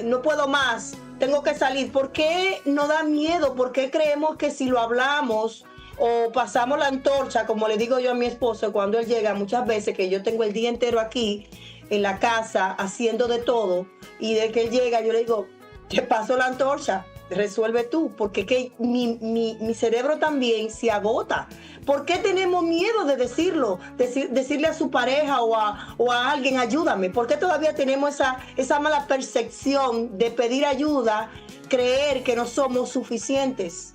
no puedo más, tengo que salir? ¿Por qué no da miedo? ¿Por qué creemos que si lo hablamos o pasamos la antorcha, como le digo yo a mi esposo cuando él llega, muchas veces que yo tengo el día entero aquí en la casa haciendo de todo, y de que él llega yo le digo, te paso la antorcha, resuelve tú, porque que mi cerebro también se agota? ¿Por qué tenemos miedo de decirlo? Decirle a su pareja o a alguien, ayúdame. ¿Por qué todavía tenemos esa mala percepción de pedir ayuda, creer que no somos suficientes?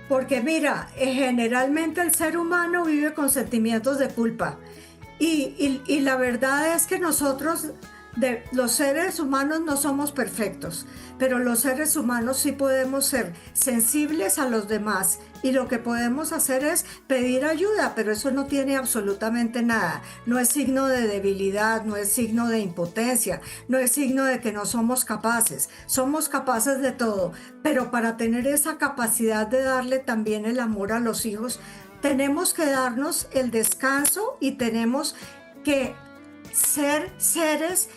Porque mira, generalmente el ser humano vive con sentimientos de culpa. Y la verdad es que nosotros, los seres humanos, no somos perfectos, pero los seres humanos sí podemos ser sensibles a los demás, y lo que podemos hacer es pedir ayuda, pero eso no tiene absolutamente nada. No es signo de debilidad, no es signo de impotencia, no es signo de que no somos capaces. Somos capaces de todo, pero para tener esa capacidad de darle también el amor a los hijos, tenemos que darnos el descanso y tenemos que ser seres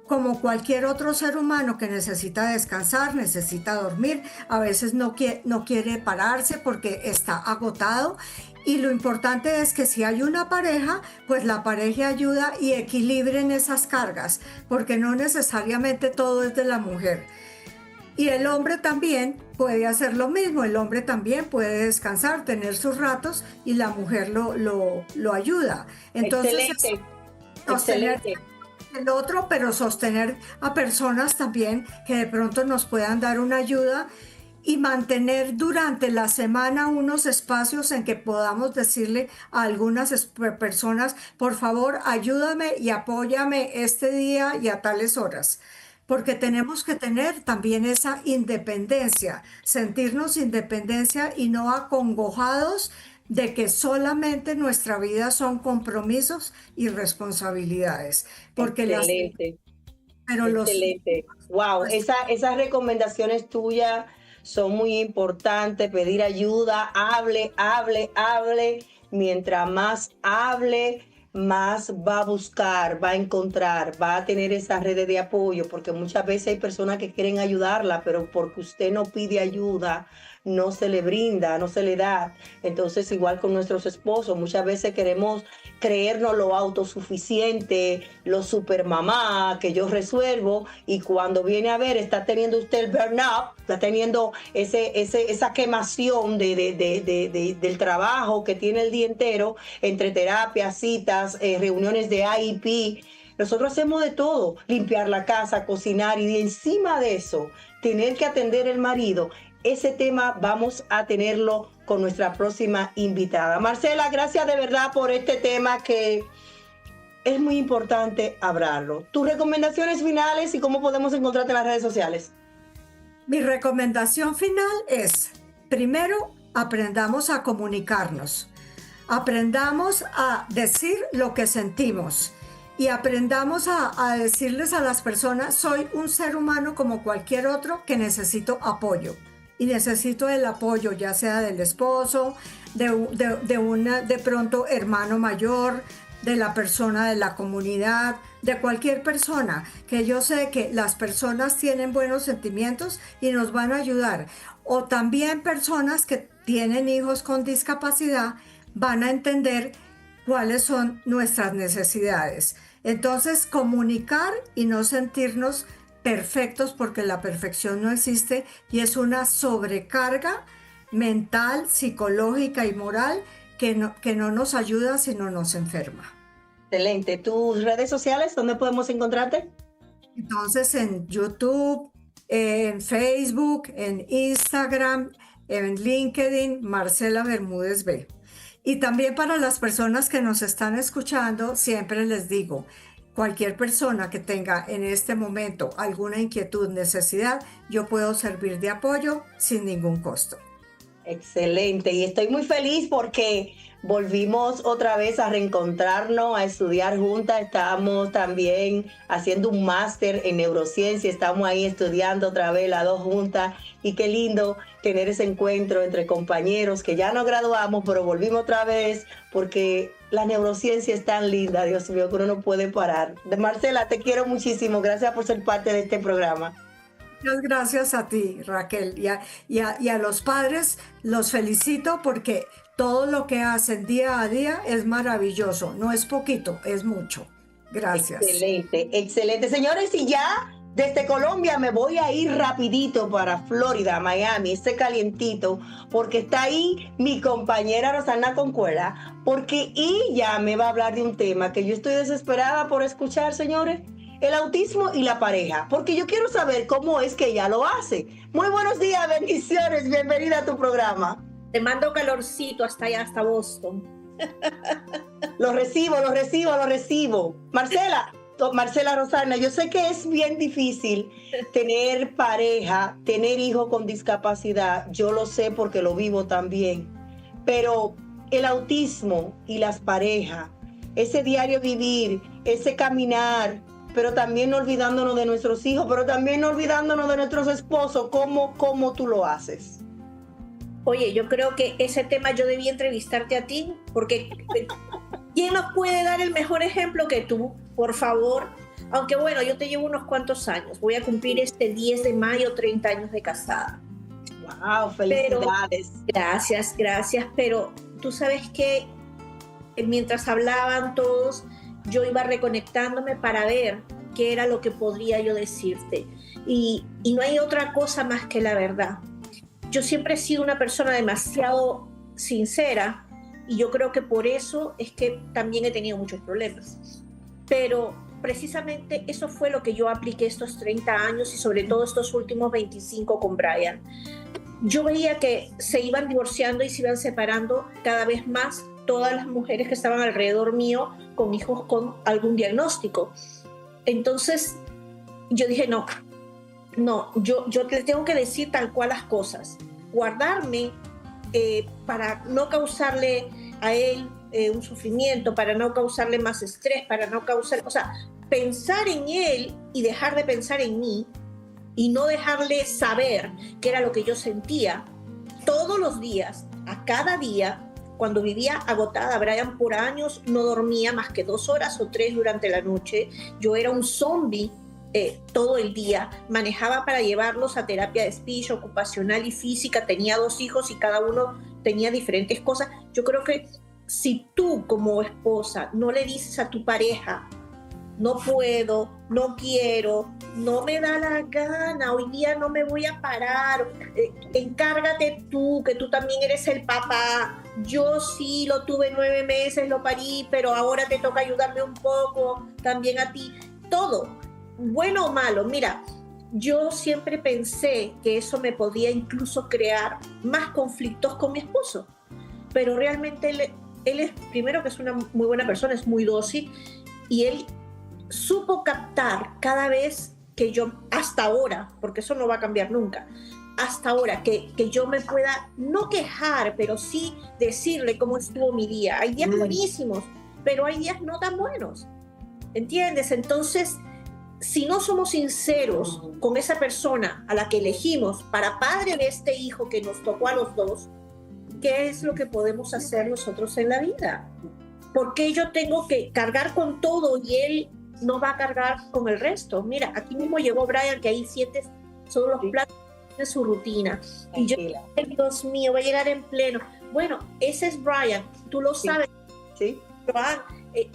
como cualquier otro ser humano que necesita descansar, necesita dormir, a veces no quiere pararse porque está agotado. Y lo importante es que si hay una pareja, pues la pareja ayuda y equilibren esas cargas, porque no necesariamente todo es de la mujer. Y el hombre también puede hacer lo mismo, el hombre también puede descansar, tener sus ratos, y la mujer lo ayuda. Entonces, excelente. El otro, pero sostener a personas también que de pronto nos puedan dar una ayuda, y mantener durante la semana unos espacios en que podamos decirle a algunas personas, por favor, ayúdame y apóyame este día y a tales horas. Porque tenemos que tener también esa independencia, sentirnos independencia y no acongojados de que solamente nuestra vida son compromisos y responsabilidades. Porque excelente. Excelente. Wow, esas recomendaciones tuyas son muy importantes. Pedir ayuda, hable. Mientras más hable, más va a buscar, va a encontrar, va a tener esa red de apoyo, porque muchas veces hay personas que quieren ayudarla, pero porque usted no pide ayuda, no se le brinda, no se le da. Entonces, igual con nuestros esposos, muchas veces queremos creernos lo autosuficiente, lo supermamá, que yo resuelvo, y cuando viene a ver, está teniendo usted el burnout, está teniendo esa quemación del trabajo que tiene el día entero, entre terapias, citas, reuniones de AIP. Nosotros hacemos de todo, limpiar la casa, cocinar, y encima de eso, tener que atender al marido. ese tema vamos a tenerlo con nuestra próxima invitada. Marcela, gracias de verdad por este tema que es muy importante hablarlo. Tus recomendaciones finales y cómo podemos encontrarte en las redes sociales. Mi recomendación final es, primero, aprendamos a comunicarnos. Aprendamos a decir lo que sentimos y aprendamos a decirles a las personas, soy un ser humano como cualquier otro que necesito apoyo. Y necesito el apoyo, ya sea del esposo, de pronto hermano mayor, de la persona de la comunidad, de cualquier persona, que yo sé que las personas tienen buenos sentimientos y nos van a ayudar. O también personas que tienen hijos con discapacidad van a entender cuáles son nuestras necesidades. Entonces, comunicar y no sentirnos perfectos, porque la perfección no existe y es una sobrecarga mental, psicológica y moral que no nos ayuda, sino nos enferma. Excelente. ¿Tus redes sociales, dónde podemos encontrarte? Entonces, en YouTube, en Facebook, en Instagram, en LinkedIn, Marcela Bermúdez B. Y también para las personas que nos están escuchando, siempre les digo, cualquier persona que tenga en este momento alguna inquietud, necesidad, yo puedo servir de apoyo sin ningún costo. Excelente, y estoy muy feliz porque volvimos otra vez a reencontrarnos, a estudiar juntas. Estábamos también haciendo un máster en neurociencia, estamos ahí estudiando otra vez las dos juntas, y qué lindo tener ese encuentro entre compañeros que ya nos graduamos, pero volvimos otra vez porque la neurociencia es tan linda, Dios mío, que uno no puede parar. Marcela, te quiero muchísimo, gracias por ser parte de este programa. Muchas gracias a ti, Raquel, y a los padres los felicito porque todo lo que hacen día a día es maravilloso, no es poquito, es mucho. Gracias. Excelente, excelente. Señores, y ya desde Colombia me voy a ir rapidito para Florida, Miami, este calientito, porque está ahí mi compañera Rosana Concuera, porque ella me va a hablar de un tema que yo estoy desesperada por escuchar, señores. El autismo y la pareja, porque yo quiero saber cómo es que ella lo hace. Muy buenos días, bendiciones, bienvenida a tu programa. Te mando calorcito hasta allá, hasta Boston. Lo recibo. Marcela Rosana, yo sé que es bien difícil tener pareja, tener hijos con discapacidad, yo lo sé porque lo vivo también, pero el autismo y las parejas, ese diario vivir, ese caminar, pero también no olvidándonos de nuestros hijos, pero también no olvidándonos de nuestros esposos. ¿Cómo tú lo haces? Oye, yo creo que ese tema yo debía entrevistarte a ti, porque ¿quién nos puede dar el mejor ejemplo que tú? Por favor. Aunque bueno, yo te llevo unos cuantos años. Voy a cumplir este 10 de mayo 30 años de casada. ¡Wow! ¡Felicidades! Gracias. Pero tú sabes que mientras hablaban todos, yo iba reconectándome para ver qué era lo que podría yo decirte. Y no hay otra cosa más que la verdad. Yo siempre he sido una persona demasiado sincera y yo creo que por eso es que también he tenido muchos problemas. Pero precisamente eso fue lo que yo apliqué estos 30 años y sobre todo estos últimos 25 con Brian. Yo veía que se iban divorciando y se iban separando cada vez más todas las mujeres que estaban alrededor mío con hijos con algún diagnóstico. Entonces yo dije, no, yo le tengo que decir tal cual las cosas, guardarme para no causarle a él un sufrimiento, para no causarle más estrés, pensar en él y dejar de pensar en mí y no dejarle saber qué era lo que yo sentía todos los días, a cada día. Cuando vivía agotada, Brian por años no dormía más que 2 horas o 3 durante la noche. Yo era un zombie todo el día. Manejaba para llevarlos a terapia de speech, ocupacional y física. Tenía 2 hijos y cada uno tenía diferentes cosas. Yo creo que si tú como esposa no le dices a tu pareja, no puedo, no quiero, no me da la gana, hoy día no me voy a parar, encárgate tú, que tú también eres el papá, yo sí lo tuve 9 meses, lo parí, pero ahora te toca ayudarme un poco, también a ti, todo, bueno o malo. Mira, yo siempre pensé que eso me podía incluso crear más conflictos con mi esposo. Pero realmente él es, primero, que es una muy buena persona, es muy dócil, y él supo captar cada vez que yo, hasta ahora, porque eso no va a cambiar nunca, hasta ahora, que yo me pueda no quejar, pero sí decirle cómo estuvo mi día. Hay días buenísimos, pero hay días no tan buenos, ¿entiendes? Entonces, si no somos sinceros con esa persona a la que elegimos para padre de este hijo que nos tocó a los dos, ¿qué es lo que podemos hacer nosotros en la vida? ¿Por qué yo tengo que cargar con todo y él no va a cargar con el resto? Mira, aquí mismo llegó Brian, que ahí 7 son los platos de su rutina. Y yo, Dios mío, va a llegar en pleno. Bueno, ese es Brian, tú lo sabes. Sí.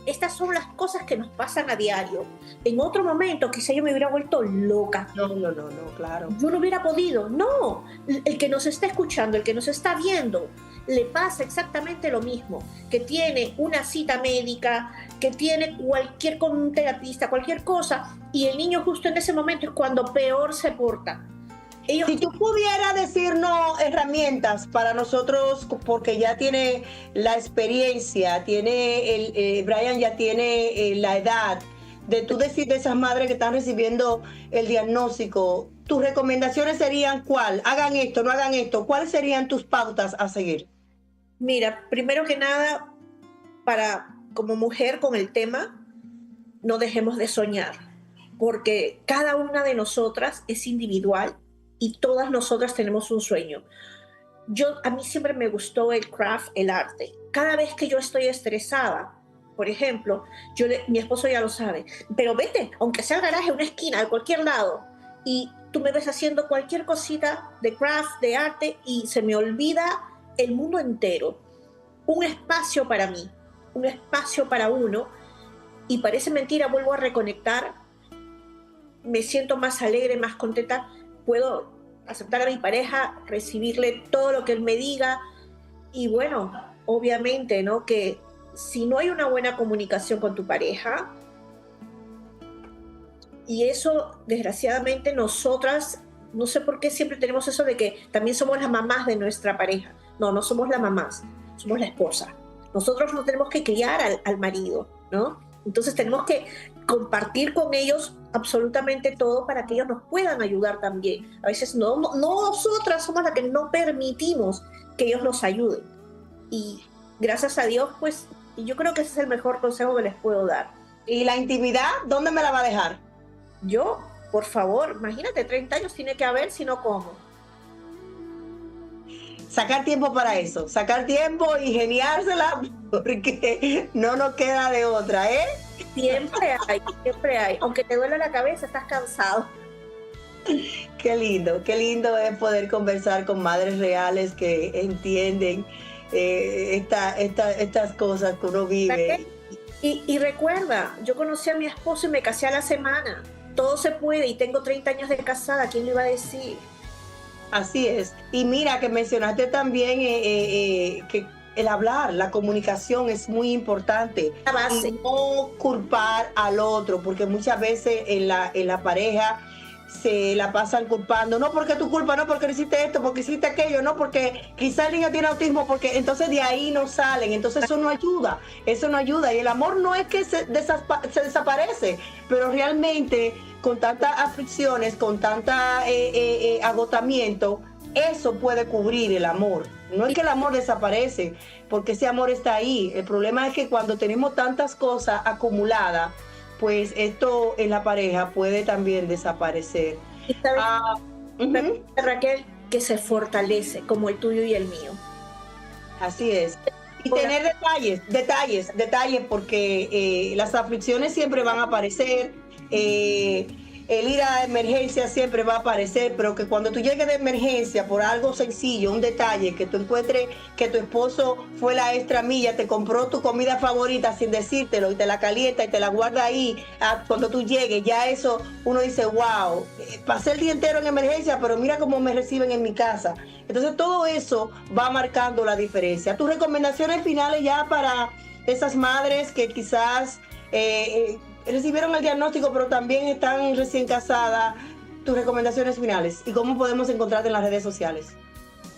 Estas son las cosas que nos pasan a diario. En otro momento quizá yo me hubiera vuelto loca. No, claro. Yo no hubiera podido. No, el que nos está escuchando, el que nos está viendo, le pasa exactamente lo mismo, que tiene una cita médica, que tiene con un terapista, cualquier cosa, y el niño justo en ese momento es cuando peor se porta. Si tú pudieras decirnos herramientas para nosotros, porque ya tiene la experiencia, Brian ya tiene la edad de tú decir de esas madres que están recibiendo el diagnóstico, tus recomendaciones serían ¿cuál? Hagan esto, no hagan esto. ¿Cuáles serían tus pautas a seguir? Mira, primero que nada, como mujer con el tema, no dejemos de soñar, porque cada una de nosotras es individual y todas nosotras tenemos un sueño. A mí siempre me gustó el craft, el arte. Cada vez que yo estoy estresada, por ejemplo, mi esposo ya lo sabe, pero vete, aunque sea al garaje, una esquina, a cualquier lado, y tú me ves haciendo cualquier cosita de craft, de arte, y se me olvida el mundo entero. Un espacio para mí, un espacio para uno, y parece mentira, vuelvo a reconectar, me siento más alegre, más contenta, puedo aceptar a mi pareja, recibirle todo lo que él me diga, y bueno, obviamente, ¿no? Que si no hay una buena comunicación con tu pareja, y eso desgraciadamente nosotras, no sé por qué siempre tenemos eso de que también somos las mamás de nuestra pareja. No somos las mamás, somos la esposa. Nosotros no tenemos que criar al marido, ¿no? Entonces tenemos que compartir con ellos absolutamente todo para que ellos nos puedan ayudar también. A veces no nosotras somos las que no permitimos que ellos nos ayuden. Y gracias a Dios, pues, yo creo que ese es el mejor consejo que les puedo dar. ¿Y la intimidad, dónde me la va a dejar? Yo, por favor, imagínate, 30 años tiene que haber, si no, ¿cómo? Sacar tiempo para eso, sacar tiempo y geniársela, porque no nos queda de otra, ¿eh? Siempre hay. Aunque te duele la cabeza, estás cansado. Qué lindo es poder conversar con madres reales que entienden estas cosas que uno vive. Y recuerda, yo conocí a mi esposo y me casé a la semana. Todo se puede y tengo 30 años de casada, ¿quién lo iba a decir? Así es. Y mira que mencionaste también que el hablar, la comunicación es muy importante. La base. Y no culpar al otro, porque muchas veces en la pareja se la pasan culpando, no porque tu culpa, no porque no hiciste esto, porque hiciste aquello, no porque quizá el niño tiene autismo, porque entonces de ahí no salen, entonces eso no ayuda, y el amor no es que se desaparece, pero realmente con tantas aflicciones, con tanta agotamiento, eso puede cubrir el amor. No es que el amor desaparece, porque ese amor está ahí. El problema es que cuando tenemos tantas cosas acumuladas, pues esto en la pareja puede también desaparecer. Raquel, que se fortalece, como el tuyo y el mío. Así es. Y tener detalles, porque las aflicciones siempre van a aparecer, el ir a emergencia siempre va a aparecer, pero que cuando tú llegues de emergencia por algo sencillo, un detalle, que tú encuentres que tu esposo fue la extra milla, te compró tu comida favorita sin decírtelo y te la calienta y te la guarda ahí, cuando tú llegues, ya eso uno dice, wow, pasé el día entero en emergencia, pero mira cómo me reciben en mi casa. Entonces todo eso va marcando la diferencia. Tus recomendaciones finales ya para esas madres que quizás recibieron el diagnóstico, pero también están recién casadas. tus recomendaciones finales y cómo podemos encontrarte en las redes sociales.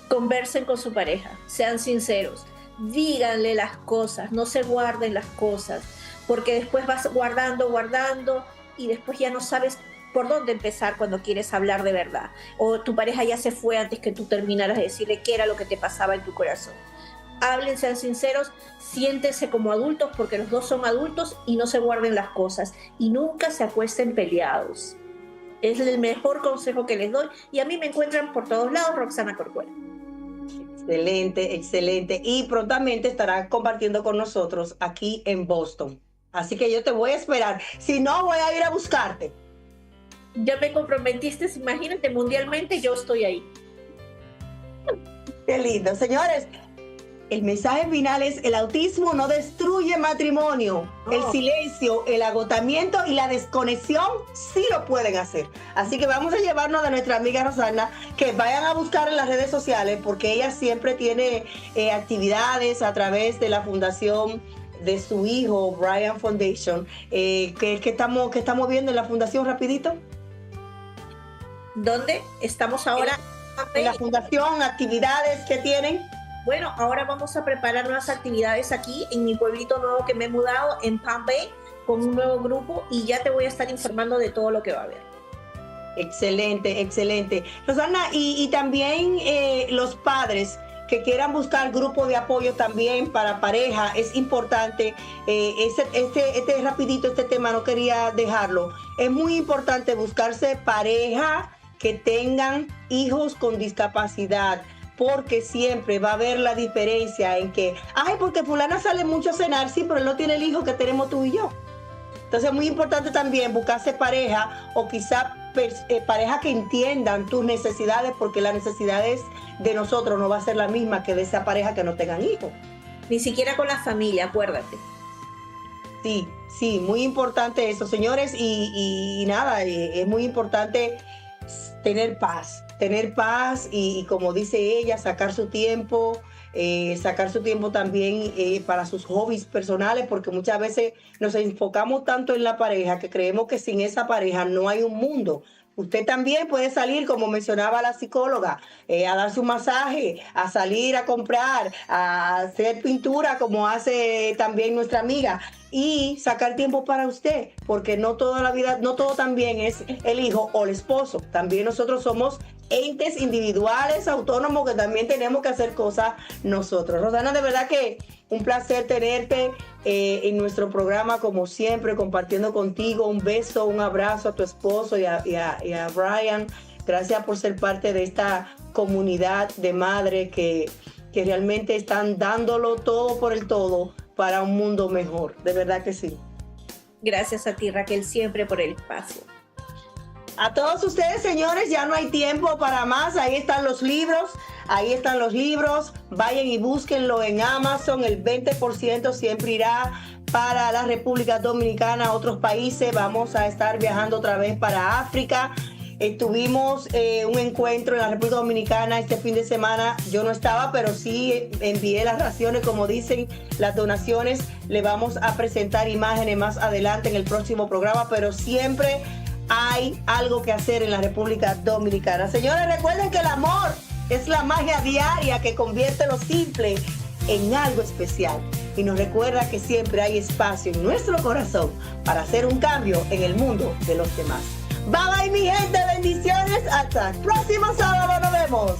Conversen con su pareja, sean sinceros, díganle las cosas, no se guarden las cosas, porque después vas guardando y después ya no sabes por dónde empezar cuando quieres hablar de verdad. O tu pareja ya se fue antes que tú terminaras de decirle qué era lo que te pasaba en tu corazón. Hablen, sean sinceros, siéntense como adultos porque los dos son adultos y no se guarden las cosas. Y nunca se acuesten peleados. Es el mejor consejo que les doy y a mí me encuentran por todos lados, Roxana Corcuera. Excelente, excelente. Y prontamente estará compartiendo con nosotros aquí en Boston. Así que yo te voy a esperar. Si no, voy a ir a buscarte. Ya me comprometiste, imagínate, mundialmente yo estoy ahí. Qué lindo. Señores, el mensaje final es: el autismo no destruye matrimonio. Oh. El silencio, el agotamiento y la desconexión sí lo pueden hacer. Así que vamos a llevarnos de nuestra amiga Rosana, que vayan a buscar en las redes sociales, porque ella siempre tiene actividades a través de la fundación de su hijo, Brian Foundation. ¿Qué estamos viendo en la fundación rapidito? ¿Dónde estamos ahora? En la fundación, actividades que tienen. Bueno, ahora vamos a preparar nuevas actividades aquí en mi pueblito nuevo que me he mudado, en Palm Bay, con un nuevo grupo y ya te voy a estar informando de todo lo que va a haber. Excelente, excelente. Rosana, y también los padres que quieran buscar grupo de apoyo también para pareja, es importante. Rapidito, este tema no quería dejarlo. Es muy importante buscarse pareja que tengan hijos con discapacidad, porque siempre va a haber la diferencia en que, porque fulana sale mucho a cenar, sí, pero él no tiene el hijo que tenemos tú y yo. Entonces es muy importante también buscarse pareja o quizá pareja que entiendan tus necesidades, porque las necesidades de nosotros no va a ser la misma que de esa pareja que no tengan hijos. Ni siquiera con la familia, acuérdate. Sí, muy importante eso, señores, y nada, es muy importante tener paz y como dice ella, sacar su tiempo también para sus hobbies personales, porque muchas veces nos enfocamos tanto en la pareja que creemos que sin esa pareja no hay un mundo. Usted también puede salir, como mencionaba la psicóloga, a darse un masaje, a salir a comprar, a hacer pintura, como hace también nuestra amiga, y sacar tiempo para usted, porque no toda la vida, no todo también es el hijo o el esposo. También nosotros somos entes individuales, autónomos, que también tenemos que hacer cosas nosotros. Rosana, de verdad que un placer tenerte en nuestro programa, como siempre, compartiendo contigo. Un beso, un abrazo a tu esposo y a Brian. Gracias por ser parte de esta comunidad de madres que realmente están dándolo todo por el todo para un mundo mejor. De verdad que sí. Gracias a ti, Raquel, siempre por el espacio. A todos ustedes, señores, ya no hay tiempo para más. Ahí están los libros. Vayan y búsquenlo en Amazon. El 20% siempre irá para la República Dominicana, a otros países. Vamos a estar viajando otra vez para África. Tuvimos un encuentro en la República Dominicana este fin de semana. Yo no estaba, pero sí envié las raciones, como dicen, las donaciones. Le vamos a presentar imágenes más adelante en el próximo programa, pero siempre hay algo que hacer en la República Dominicana. Señores, recuerden que el amor es la magia diaria que convierte lo simple en algo especial. Y nos recuerda que siempre hay espacio en nuestro corazón para hacer un cambio en el mundo de los demás. Bye bye, mi gente, bendiciones. Hasta el próximo sábado, nos vemos.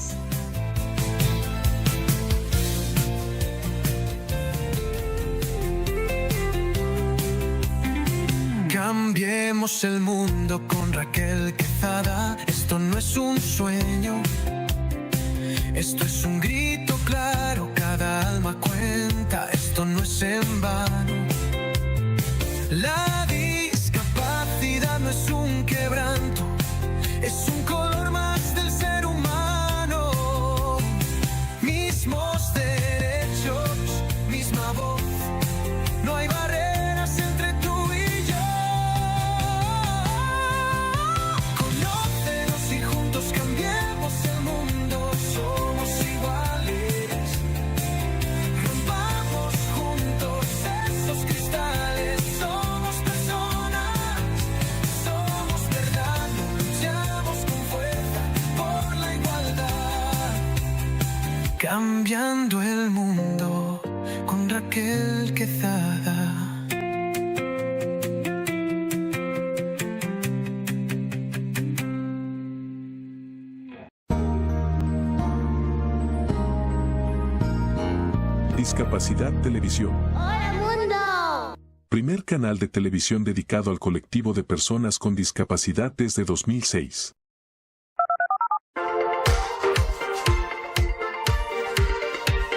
Cambiemos el mundo con Raquel Quezada. Esto no es un sueño, esto es un grito claro. Cada alma cuenta, esto no es en vano. La discapacidad no es un quebranto, es un color más del ser humano. Mismos derechos, misma voz, no hay barreras entre tú y yo. Conócenos y juntos cambiemos el mundo. Somos iguales. Cambiando el mundo con Raquel Quezada. Discapacidad Televisión. ¡Hola mundo! Primer canal de televisión dedicado al colectivo de personas con discapacidad desde 2006.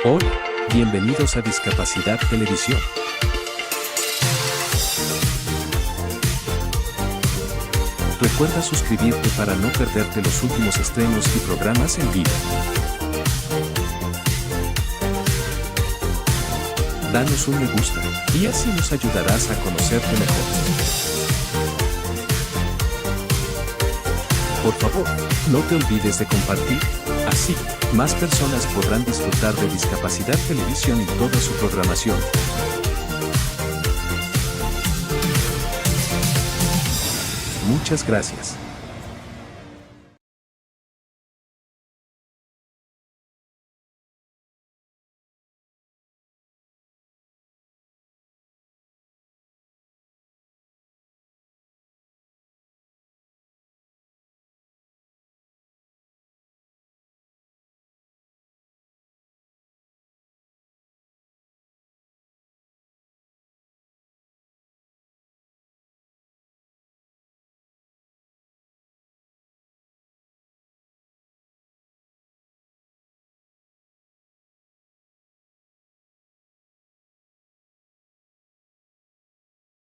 Hola, bienvenidos a Discapacidad Televisión. Recuerda suscribirte para no perderte los últimos estrenos y programas en vivo. Danos un me gusta, y así nos ayudarás a conocerte mejor. Por favor, no te olvides de compartir, así, más personas podrán disfrutar de Discapacidad Televisión y toda su programación. Muchas gracias.